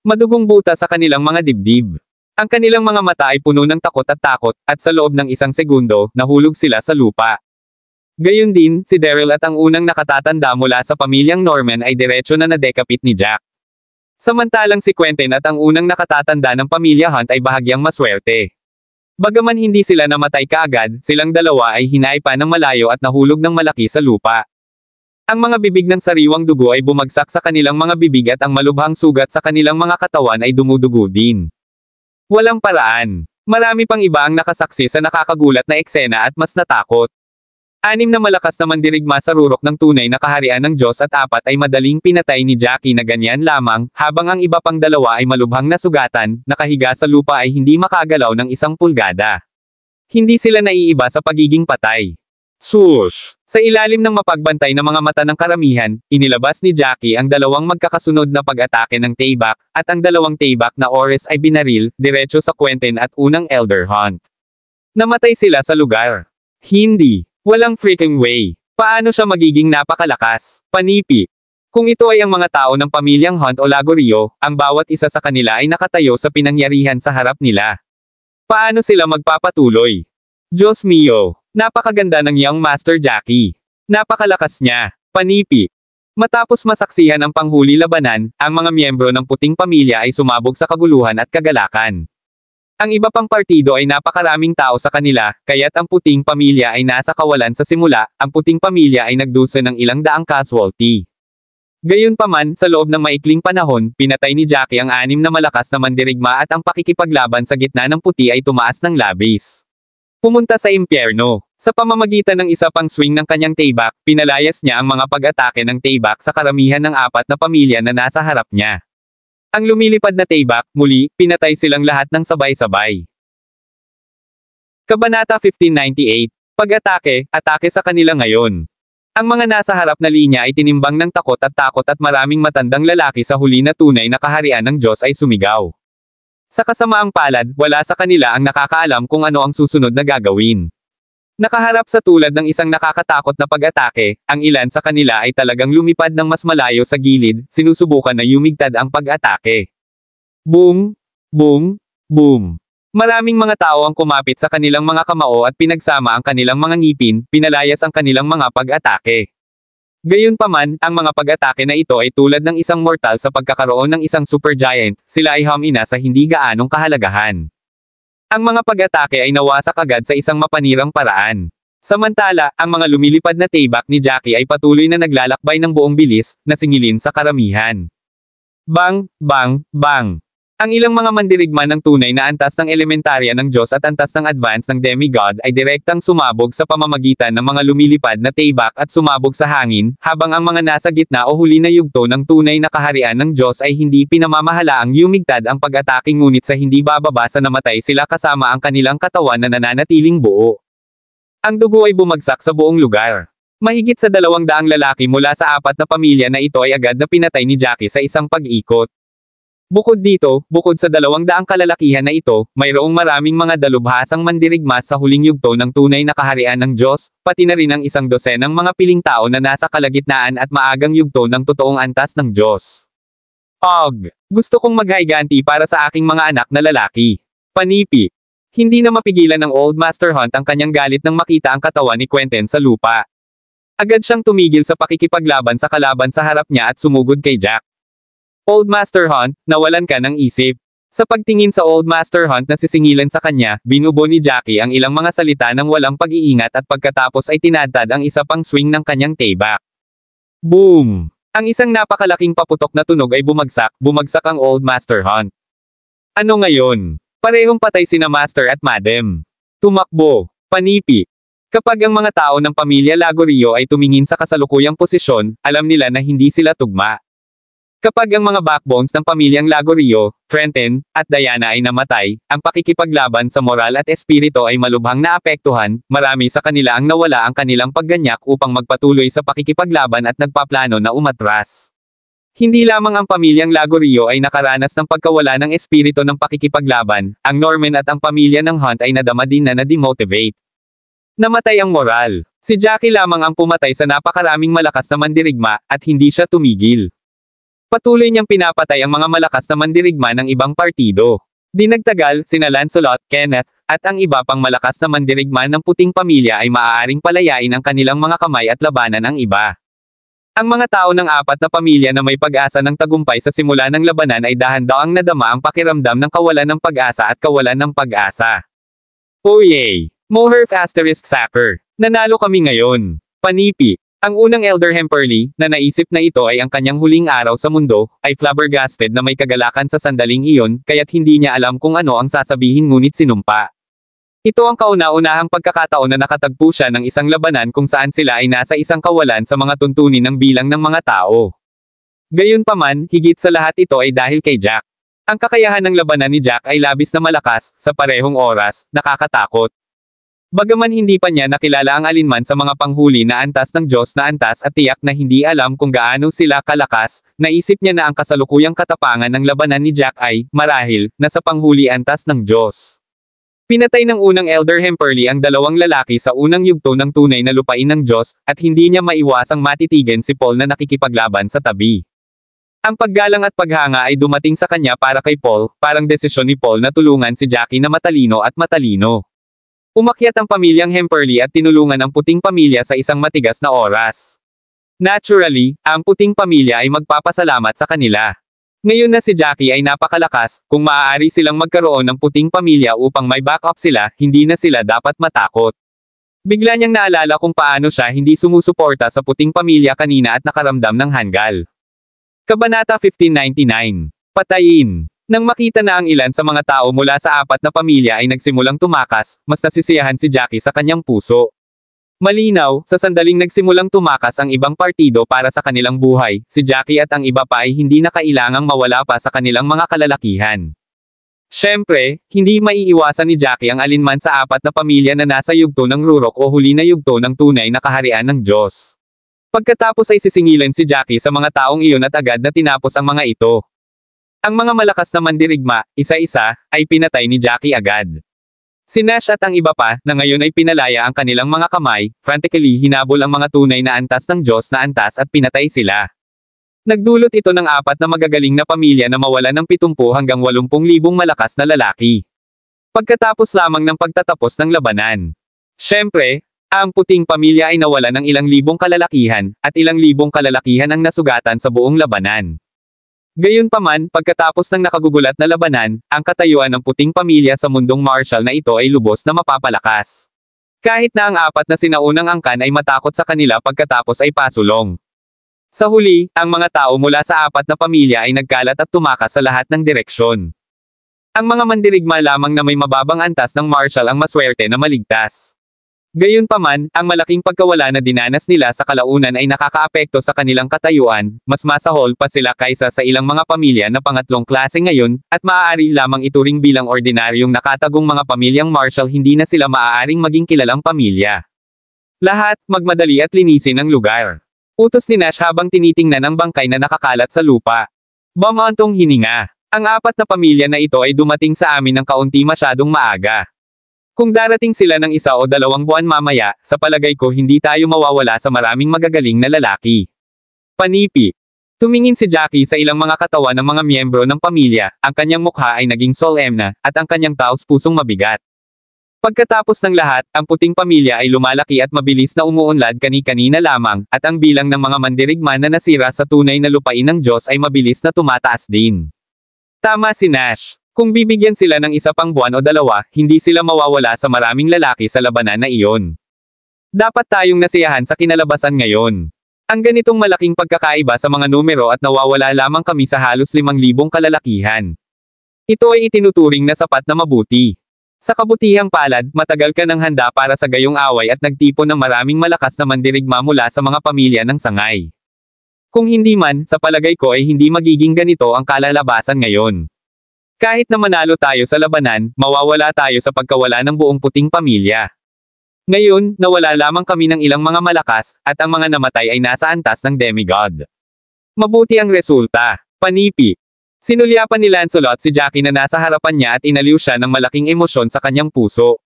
madugong buta sa kanilang mga dibdib. Ang kanilang mga mata ay puno ng takot, at sa loob ng isang segundo, nahulog sila sa lupa. Gayon din, si Daryl at ang unang nakatatanda mula sa pamilyang Norman ay diretso na nadekapit ni Jack. Samantalang si Quentin at ang unang nakatatanda ng pamilya Hunt ay bahagyang maswerte. Bagaman hindi sila namatay kaagad, silang dalawa ay hinaipa ng malayo at nahulog ng malaki sa lupa. Ang mga bibig ng sariwang dugo ay bumagsak sa kanilang mga bibig at ang malubhang sugat sa kanilang mga katawan ay dumudugo din. Walang paraan. Marami pang iba ang nakasaksi sa nakakagulat na eksena at mas natakot. Anim na malakas na mandirigma sa rurok ng tunay na kaharian ng Diyos at apat ay madaling pinatay ni Jackie na ganyan lamang, habang ang iba pang dalawa ay malubhang nasugatan, nakahiga sa lupa ay hindi makagalaw ng 1 pulgada. Hindi sila naiiba sa pagiging patay. Swoosh! Sa ilalim ng mapagbantay na mga mata ng karamihan, inilabas ni Jackie ang dalawang magkakasunod na pag-atake ng taybak, at ang dalawang taybak na oris ay binaril, diretso sa Quentin at unang Elder Hunt. Namatay sila sa lugar. Hindi. Walang freaking way. Paano siya magiging napakalakas? Panipi. Kung ito ay ang mga tao ng pamilyang Hunt o Lagorio, ang bawat isa sa kanila ay nakatayo sa pinangyarihan sa harap nila. Paano sila magpapatuloy? Diyos mio. Napakaganda ng Young Master Jackie. Napakalakas niya. Panipi. Matapos masaksihan ang panghuli labanan, ang mga miyembro ng puting pamilya ay sumabog sa kaguluhan at kagalakan. Ang iba pang partido ay napakaraming tao sa kanila, kaya't ang puting pamilya ay nasa kawalan sa simula, ang puting pamilya ay nagdusa ng ilang daang casualty. Gayunpaman, sa loob ng maikling panahon, pinatay ni Jackie ang anim na malakas na mandirigma at ang pakikipaglaban sa gitna ng puti ay tumaas ng labis. Pumunta sa impyerno. Sa pamamagitan ng isa pang swing ng kanyang taybak, pinalayas niya ang mga pag-atake ng taybak sa karamihan ng apat na pamilya na nasa harap niya. Ang lumilipad na taybak, muli, pinatay silang lahat ng sabay-sabay. Kabanata 1598. Pag-atake, atake sa kanila ngayon. Ang mga nasa harap na linya ay tinimbang ng takot at maraming matandang lalaki sa huli na tunay na kaharian ng Diyos ay sumigaw. Sa kasamaang palad, wala sa kanila ang nakakaalam kung ano ang susunod na gagawin. Nakaharap sa tulad ng isang nakakatakot na pag-atake, ang ilan sa kanila ay talagang lumipad ng mas malayo sa gilid, sinusubukan na yumigtad ang pag-atake. Boom! Boom! Boom! Maraming mga tao ang kumapit sa kanilang mga kamao at pinagsama ang kanilang mga ngipin, pinalayas ang kanilang mga pag-atake. Gayunpaman, ang mga pag-atake na ito ay tulad ng isang mortal sa pagkakaroon ng isang supergiant, sila ay humina sa hindi gaanong kahalagahan. Ang mga pag-atake ay nawasak agad sa isang mapanirang paraan. Samantala, ang mga lumilipad na taybak ni Jackie ay patuloy na naglalakbay ng buong bilis, na singilin sa karamihan. Bang! Bang! Bang! Ang ilang mga mandirigma ng tunay na antas ng elementarya ng Diyos at antas ng advance ng demigod ay direktang sumabog sa pamamagitan ng mga lumilipad na taybak at sumabog sa hangin, habang ang mga nasa gitna o huli na yugto ng tunay na kaharian ng Diyos ay hindi pinamamahalaang yumigtad ang pag-atake ngunit sa hindi bababa sa namatay sila kasama ang kanilang katawan na nananatiling buo. Ang dugo ay bumagsak sa buong lugar. Mahigit sa 200 lalaki mula sa 4 na pamilya na ito ay agad na pinatay ni Jackie sa isang pag-ikot. Bukod dito, bukod sa 200 kalalakihan na ito, mayroong maraming mga dalubhasang mandirigma sa huling yugto ng tunay na kaharian ng Diyos, pati na rin ang 100 ng mga piling tao na nasa kalagitnaan at maagang yugto ng totoong antas ng Diyos. Og, gusto kong maghayganti para sa aking mga anak na lalaki. Panipi. Hindi na mapigilan ng Old Master Hunt ang kanyang galit nang makita ang katawan ni Quentin sa lupa. Agad siyang tumigil sa pakikipaglaban sa kalaban sa harap niya at sumugod kay Jack. Old Master Hunt, nawalan ka ng isip. Sa pagtingin sa Old Master Hunt na sisingilan sa kanya, binubo ni Jackie ang ilang mga salita ng walang pag-iingat at pagkatapos ay tinadtad ang isa pang swing ng kanyang taybak. Boom! Ang isang napakalaking paputok na tunog ay bumagsak ang Old Master Hunt. Ano ngayon? Parehong patay sina Master at Madam. Tumakbo. Panipi. Kapag ang mga tao ng pamilya Lagorio ay tumingin sa kasalukuyang posisyon, alam nila na hindi sila tugma. Kapag ang mga backbones ng pamilyang Lagorio, Trenton, at Diana ay namatay, ang pakikipaglaban sa moral at espiritu ay malubhang naapektuhan, marami sa kanila ang nawala ang kanilang pagganyak upang magpatuloy sa pakikipaglaban at nagpaplano na umatras. Hindi lamang ang pamilyang Lagorio ay nakaranas ng pagkawala ng espiritu ng pakikipaglaban, ang Norman at ang pamilya ng Hunt ay nadama din na na-demotivate. Namatay ang moral. Si Jackie lamang ang pumatay sa napakaraming malakas na mandirigma, at hindi siya tumigil. Patuloy niyang pinapatay ang mga malakas na mandirigma ng ibang partido. Di nagtagal, sina Lancelot, Kenneth, at ang iba pang malakas na mandirigma ng puting pamilya ay maaaring palayain ang kanilang mga kamay at labanan ang iba. Ang mga tao ng 4 na pamilya na may pag-asa ng tagumpay sa simula ng labanan ay dahan-daang nadama ang pakiramdam ng kawalan ng pag-asa at kawalan ng pag-asa. Oh yay! Moherf * Sapper. Nanalo kami ngayon. Panipi. Ang unang Elder Hemperly, na naisip na ito ay ang kanyang huling araw sa mundo, ay flabbergasted na may kagalakan sa sandaling iyon, kaya't hindi niya alam kung ano ang sasabihin ngunit sinumpa. Ito ang kauna-unahang pagkakataon na nakatagpo siya ng isang labanan kung saan sila ay nasa isang kawalan sa mga tuntunin ng bilang ng mga tao. Gayunpaman, higit sa lahat ito ay dahil kay Jack. Ang kakayahan ng labanan ni Jack ay labis na malakas, sa parehong oras, nakakatakot. Bagaman hindi pa niya nakilala ang alinman sa mga panghuli na antas ng Diyos na antas at tiyak na hindi alam kung gaano sila kalakas, naisip niya na ang kasalukuyang katapangan ng labanan ni Jack ay, marahil, nasa panghuli antas ng Diyos. Pinatay ng unang Elder Hemperly ang 2 lalaki sa unang yugto ng tunay na lupain ng Diyos, at hindi niya maiwasang matitigan si Paul na nakikipaglaban sa tabi. Ang paggalang at paghanga ay dumating sa kanya para kay Paul, parang desisyon ni Paul na tulungan si Jackie na matalino at matalino. Umakyat ang pamilyang Hemperly at tinulungan ang puting pamilya sa isang matigas na oras. Naturally, ang puting pamilya ay magpapasalamat sa kanila. Ngayon na si Jackie ay napakalakas, kung maaari silang magkaroon ng puting pamilya upang may backup sila, hindi na sila dapat matakot. Bigla niyang naalala kung paano siya hindi sumusuporta sa puting pamilya kanina at nakaramdam ng hanggal. Kabanata 1599. Patayin. Nang makita na ang ilan sa mga tao mula sa 4 na pamilya ay nagsimulang tumakas, mas nasisiyahan si Jackie sa kanyang puso. Malinaw, sa sandaling nagsimulang tumakas ang ibang partido para sa kanilang buhay, si Jackie at ang iba pa ay hindi na kailangang mawala pa sa kanilang mga kalalakihan. Siyempre, hindi maiiwasan ni Jackie ang alinman sa 4 na pamilya na nasa yugto ng rurok o huli na yugto ng tunay na kaharian ng Diyos. Pagkatapos ay sisingilan si Jackie sa mga taong iyon at agad na tinapos ang mga ito. Ang mga malakas na mandirigma, isa-isa, ay pinatay ni Jackie agad. Si Nash at ang iba pa, na ngayon ay pinalaya ang kanilang mga kamay, frantically hinabol ang mga tunay na antas ng Diyos na antas at pinatay sila. Nagdulot ito ng 4 na magagaling na pamilya na mawalan ng 70 hanggang 80,000 malakas na lalaki. Pagkatapos lamang ng pagtatapos ng labanan. Siyempre, ang puting pamilya ay nawalan ng ilang libong kalalakihan, at ilang libong kalalakihan ang nasugatan sa buong labanan. Gayunpaman, pagkatapos ng nakagugulat na labanan, ang katayuan ng puting pamilya sa mundong martial na ito ay lubos na mapapalakas. Kahit na ang 4 na sinaunang angkan ay matakot sa kanila pagkatapos ay pasulong. Sa huli, ang mga tao mula sa 4 na pamilya ay nagkalat at tumakas sa lahat ng direksyon. Ang mga mandirigma lamang na may mababang antas ng martial ang maswerte na maligtas. Gayunpaman, ang malaking pagkawala na dinanas nila sa kalaunan ay nakakaapekto sa kanilang katayuan, mas masahol pa sila kaysa sa ilang mga pamilya na pangatlong klase ngayon, at maaari lamang ituring bilang ordinaryong nakatagong mga pamilyang martial, hindi na sila maaaring maging kilalang pamilya. Lahat, magmadali at linisin ang lugar. Utos ni Nash habang tinitingnan ang bangkay na nakakalat sa lupa. Bumantong hininga. Ang apat na pamilya na ito ay dumating sa amin ng kaunti masyadong maaga. Kung darating sila ng 1 o 2 buwan mamaya, sa palagay ko hindi tayo mawawala sa maraming magagaling na lalaki. Panipi. Tumingin si Jackie sa ilang mga katawan ng mga miyembro ng pamilya, ang kanyang mukha ay naging solemn na, at ang kanyang taos-pusong mabigat. Pagkatapos ng lahat, ang puting pamilya ay lumalaki at mabilis na umuunlad kani-kanina lamang, at ang bilang ng mga mandirigma na nasira sa tunay na lupain ng Diyos ay mabilis na tumataas din. Tama si Nash. Kung bibigyan sila ng 1 pang buwan o 2, hindi sila mawawala sa maraming lalaki sa labanan na iyon. Dapat tayong nasiyahan sa kinalabasan ngayon. Ang ganitong malaking pagkakaiba sa mga numero at nawawala lamang kami sa halos 5,000 kalalakihan. Ito ay itinuturing na sapat na mabuti. Sa kabutihang palad, matagal ka nang handa para sa gayong away at nagtipon ng maraming malakas na mandirigma mula sa mga pamilya ng sangay. Kung hindi man, sa palagay ko ay hindi magiging ganito ang kalalabasan ngayon. Kahit na manalo tayo sa labanan, mawawala tayo sa pagkawala ng buong puting pamilya. Ngayon, nawala lamang kami ng ilang mga malakas, at ang mga namatay ay nasa antas ng demigod. Mabuti ang resulta. Panipi. Sinulyapan ni Lancelot si Jackie na nasa harapan niya at inaliw siya ng malaking emosyon sa kanyang puso.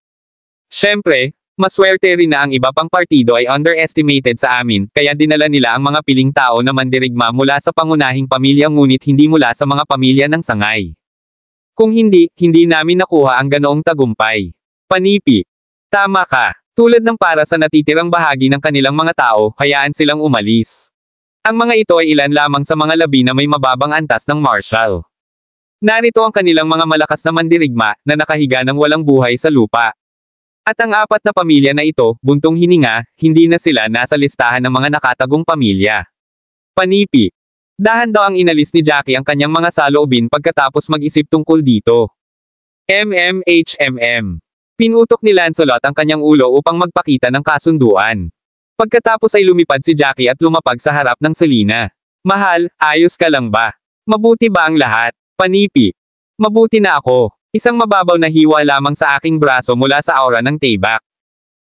Siyempre, maswerte rin na ang iba pang partido ay underestimated sa amin, kaya dinala nila ang mga piling tao na mandirigma mula sa pangunahing pamilya ngunit hindi mula sa mga pamilya ng sangay. Kung hindi, hindi namin nakuha ang ganoong tagumpay. Panipi. Tama ka. Tulad ng para sa natitirang bahagi ng kanilang mga tao, hayaan silang umalis. Ang mga ito ay ilan lamang sa mga labi na may mababang antas ng martial. Narito ang kanilang mga malakas na mandirigma, na nakahiga ng walang buhay sa lupa. At ang 4 na pamilya na ito, buntong hininga, hindi na sila nasa listahan ng mga nakatagong pamilya. Panipi. Dahan daw ang inalis ni Jackie ang kanyang mga saloobin pagkatapos mag-isip tungkol dito. Pinutok ni Lancelot ang kanyang ulo upang magpakita ng kasunduan. Pagkatapos ay lumipad si Jackie at lumapag sa harap ng Selina. Mahal, ayos ka lang ba? Mabuti ba ang lahat? Panipi. Mabuti na ako. Isang mababaw na hiwa lamang sa aking braso mula sa aura ng Tayback.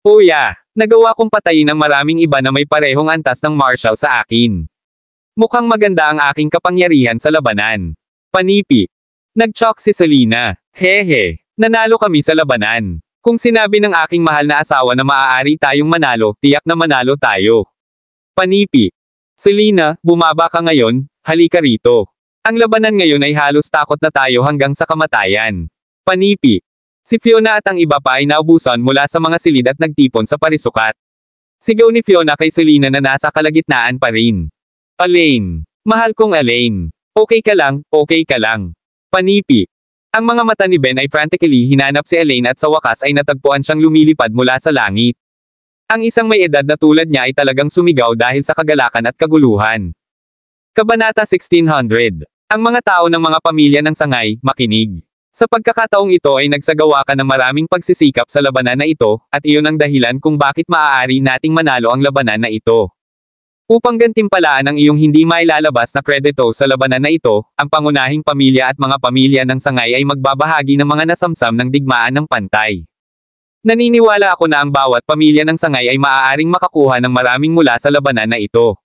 Uya, nagawa kong patayin ang maraming iba na may parehong antas ng martial sa akin. Mukhang maganda ang aking kapangyarihan sa labanan. Panipi. Nag-choke si Selina. Hehe. Nanalo kami sa labanan. Kung sinabi ng aking mahal na asawa na maaari tayong manalo, tiyak na manalo tayo. Panipi. Selina, bumaba ka ngayon, halika rito. Ang labanan ngayon ay halos takot na tayo hanggang sa kamatayan. Panipi. Si Fiona at ang iba pa ay naubusan mula sa mga silid at nagtipon sa parisukat. Sigaw ni Fiona kay Selina na nasa kalagitnaan pa rin. Elaine. Mahal kong Elaine. Okay ka lang, okay ka lang. Panipi. Ang mga mata ni Ben ay frantically hinanap si Elaine at sa wakas ay natagpuan siyang lumilipad mula sa langit. Ang isang may edad na tulad niya ay talagang sumigaw dahil sa kagalakan at kaguluhan. Kabanata 1600. Ang mga tao ng mga pamilya ng sangay, makinig. Sa pagkakataong ito ay nagsagawa ka ng maraming pagsisikap sa labanan na ito, at iyon ang dahilan kung bakit maaari nating manalo ang labanan na ito. Upang gantimpalaan ang iyong hindi mailalabas na kredito sa labanan na ito, ang pangunahing pamilya at mga pamilya ng sangay ay magbabahagi ng mga nasamsam ng digmaan ng pantay. Naniniwala ako na ang bawat pamilya ng sangay ay maaaring makakuha ng maraming mula sa labanan na ito.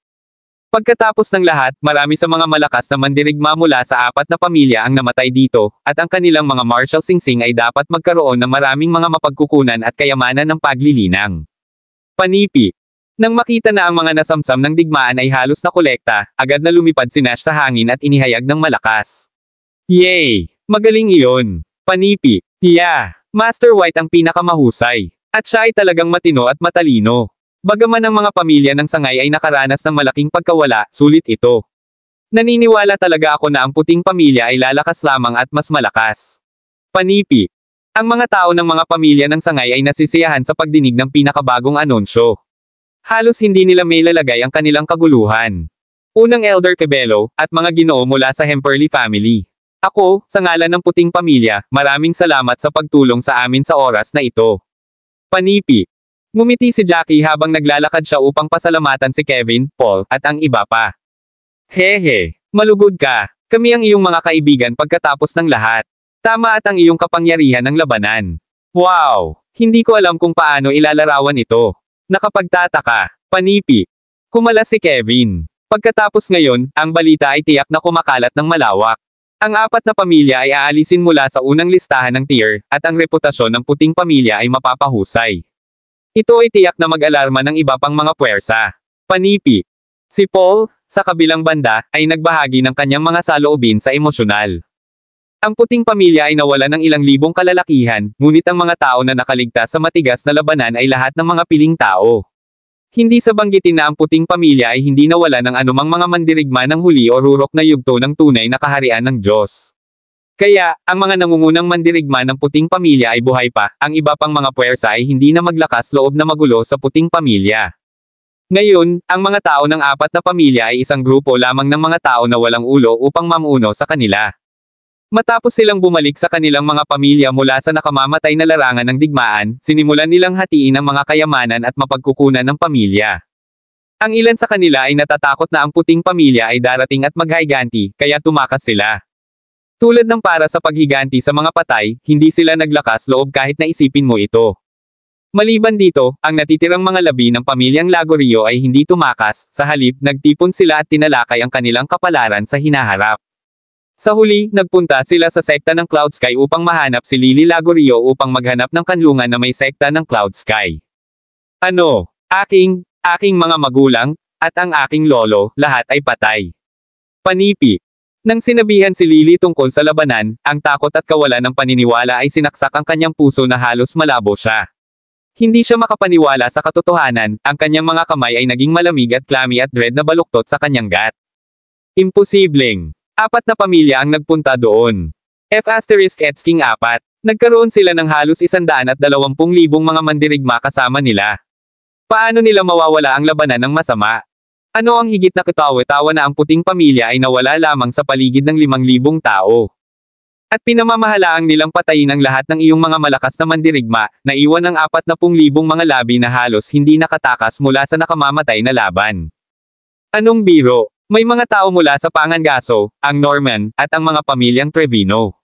Pagkatapos ng lahat, marami sa mga malakas na mandirigma mula sa 4 na pamilya ang namatay dito, at ang kanilang mga martial singsing ay dapat magkaroon ng maraming mga mapagkukunan at kayamanan ng paglilinang. Panipi. Nang makita na ang mga nasamsam ng digmaan ay halos na kolekta, agad na lumipad si Nash sa hangin at inihayag ng malakas. Yay! Magaling iyon! Panipi. Yeah! Master White ang pinakamahusay. At siya ay talagang matino at matalino. Bagaman ang mga pamilya ng sangay ay nakaranas ng malaking pagkawala, sulit ito. Naniniwala talaga ako na ang puting pamilya ay lalakas lamang at mas malakas. Panipi. Ang mga tao ng mga pamilya ng sangay ay nasisiyahan sa pagdinig ng pinakabagong anunsyo. Halos hindi nila may lalagay ang kanilang kaguluhan. Unang Elder Cabello, at mga ginoo mula sa Hemperley family. Ako, sa ngalan ng puting pamilya, maraming salamat sa pagtulong sa amin sa oras na ito. Panipi. Ngumiti si Jackie habang naglalakad siya upang pasalamatan si Kevin, Paul, at ang iba pa. Hehe, malugod ka. Kami ang iyong mga kaibigan pagkatapos ng lahat. Tama at ang iyong kapangyarihan ng labanan. Wow! Hindi ko alam kung paano ilalarawan ito. Nakapagtataka. Panipi. Kumalas si Kevin. Pagkatapos ngayon, ang balita ay tiyak na kumakalat ng malawak. Ang 4 na pamilya ay aalisin mula sa unang listahan ng tier, at ang reputasyon ng puting pamilya ay mapapahusay. Ito ay tiyak na mag-alarma ng iba pang mga puwersa. Panipi. Si Paul, sa kabilang banda, ay nagbahagi ng kanyang mga saloobin sa emosyonal. Ang puting pamilya ay nawala ng ilang libong kalalakihan, ngunit ang mga tao na nakaligtas sa matigas na labanan ay lahat ng mga piling tao. Hindi sa banggitin na ang puting pamilya ay hindi nawala ng anumang mga mandirigma ng huli o rurok na yugto ng tunay na kaharian ng Diyos. Kaya, ang mga nangungunang mandirigma ng puting pamilya ay buhay pa, ang iba pang mga puwersa ay hindi na maglakas loob na magulo sa puting pamilya. Ngayon, ang mga tao ng 4 na pamilya ay isang grupo lamang ng mga tao na walang ulo upang mamuno sa kanila. Matapos silang bumalik sa kanilang mga pamilya mula sa nakamamatay na larangan ng digmaan, sinimulan nilang hatiin ang mga kayamanan at mapagkukunan ng pamilya. Ang ilan sa kanila ay natatakot na ang puting pamilya ay darating at maghiganti, kaya tumakas sila. Tulad ng para sa paghiganti sa mga patay, hindi sila naglakas loob kahit na isipin mo ito. Maliban dito, ang natitirang mga labi ng pamilyang Lagorio ay hindi tumakas, sa halip, nagtipon sila at tinalakay ang kanilang kapalaran sa hinaharap. Sa huli, nagpunta sila sa sekta ng Cloud Sky upang mahanap si Lily Lagorio upang maghanap ng kanlungan na may sekta ng Cloud Sky. Ano? Aking mga magulang, at ang aking lolo, lahat ay patay. Panipi. Nang sinabihan si Lily tungkol sa labanan, ang takot at kawalan ng paniniwala ay sinaksak ang kanyang puso na halos malabo siya. Hindi siya makapaniwala sa katotohanan, ang kanyang mga kamay ay naging malamig at clammy at dread na baluktot sa kanyang gat. Imposibleng. 4 na pamilya ang nagpunta doon. F***King 4. Nagkaroon sila ng halos 120,000 mga mandirigma kasama nila. Paano nila mawawala ang labanan ng masama? Ano ang higit na katawa-tawa na ang puting pamilya ay nawala lamang sa paligid ng 5,000 tao. At pinamamahalaang nilang patayin ang lahat ng iyong mga malakas na mandirigma, na iwan ang 40,000 mga labi na halos hindi nakatakas mula sa nakamamatay na laban. Anong biro? May mga tao mula sa Pangangaso, ang Norman, at ang mga pamilyang Trevino.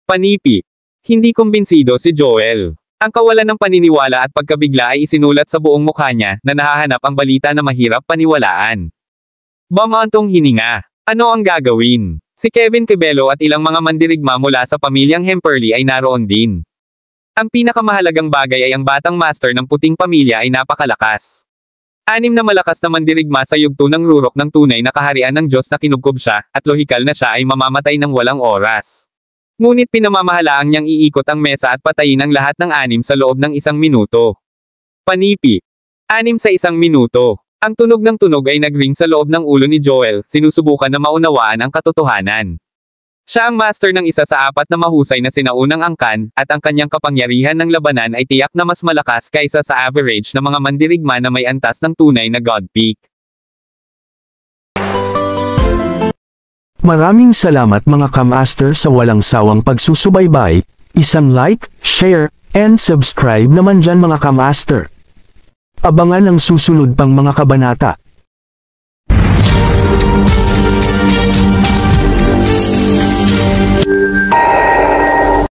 Panipi. Hindi kumbinsido si Joel. Ang kawalan ng paniniwala at pagkabigla ay isinulat sa buong mukha niya, na nahahanap ang balita na mahirap paniwalaan. Bamantong hininga. Ano ang gagawin? Si Kevin Cabello at ilang mga mandirigma mula sa pamilyang Hemperly ay naroon din. Ang pinakamahalagang bagay ay ang batang master ng puting pamilya ay napakalakas. 6 na malakas na mandirigma sa yugto ng rurok ng tunay na kaharian ng Diyos na kinubkob siya, at lohikal na siya ay mamamatay ng walang oras. Ngunit pinamamahalaang niyang iikot ang mesa at patayin ang lahat ng 6 sa loob ng 1 minuto. Panipi. 6 sa 1 minuto. Ang tunog ng tunog ay nagring sa loob ng ulo ni Joel, sinusubukan na maunawaan ang katotohanan. Siya ang master ng isa sa 4 na mahusay na sinaunang angkan, at ang kanyang kapangyarihan ng labanan ay tiyak na mas malakas kaysa sa average na mga mandirigma na may antas ng tunay na God Peak. Maraming salamat mga kamaster sa walang sawang pagsusubaybay, isang like, share, and subscribe naman dyan mga kamaster. Abangan ang susunod pang mga kabanata.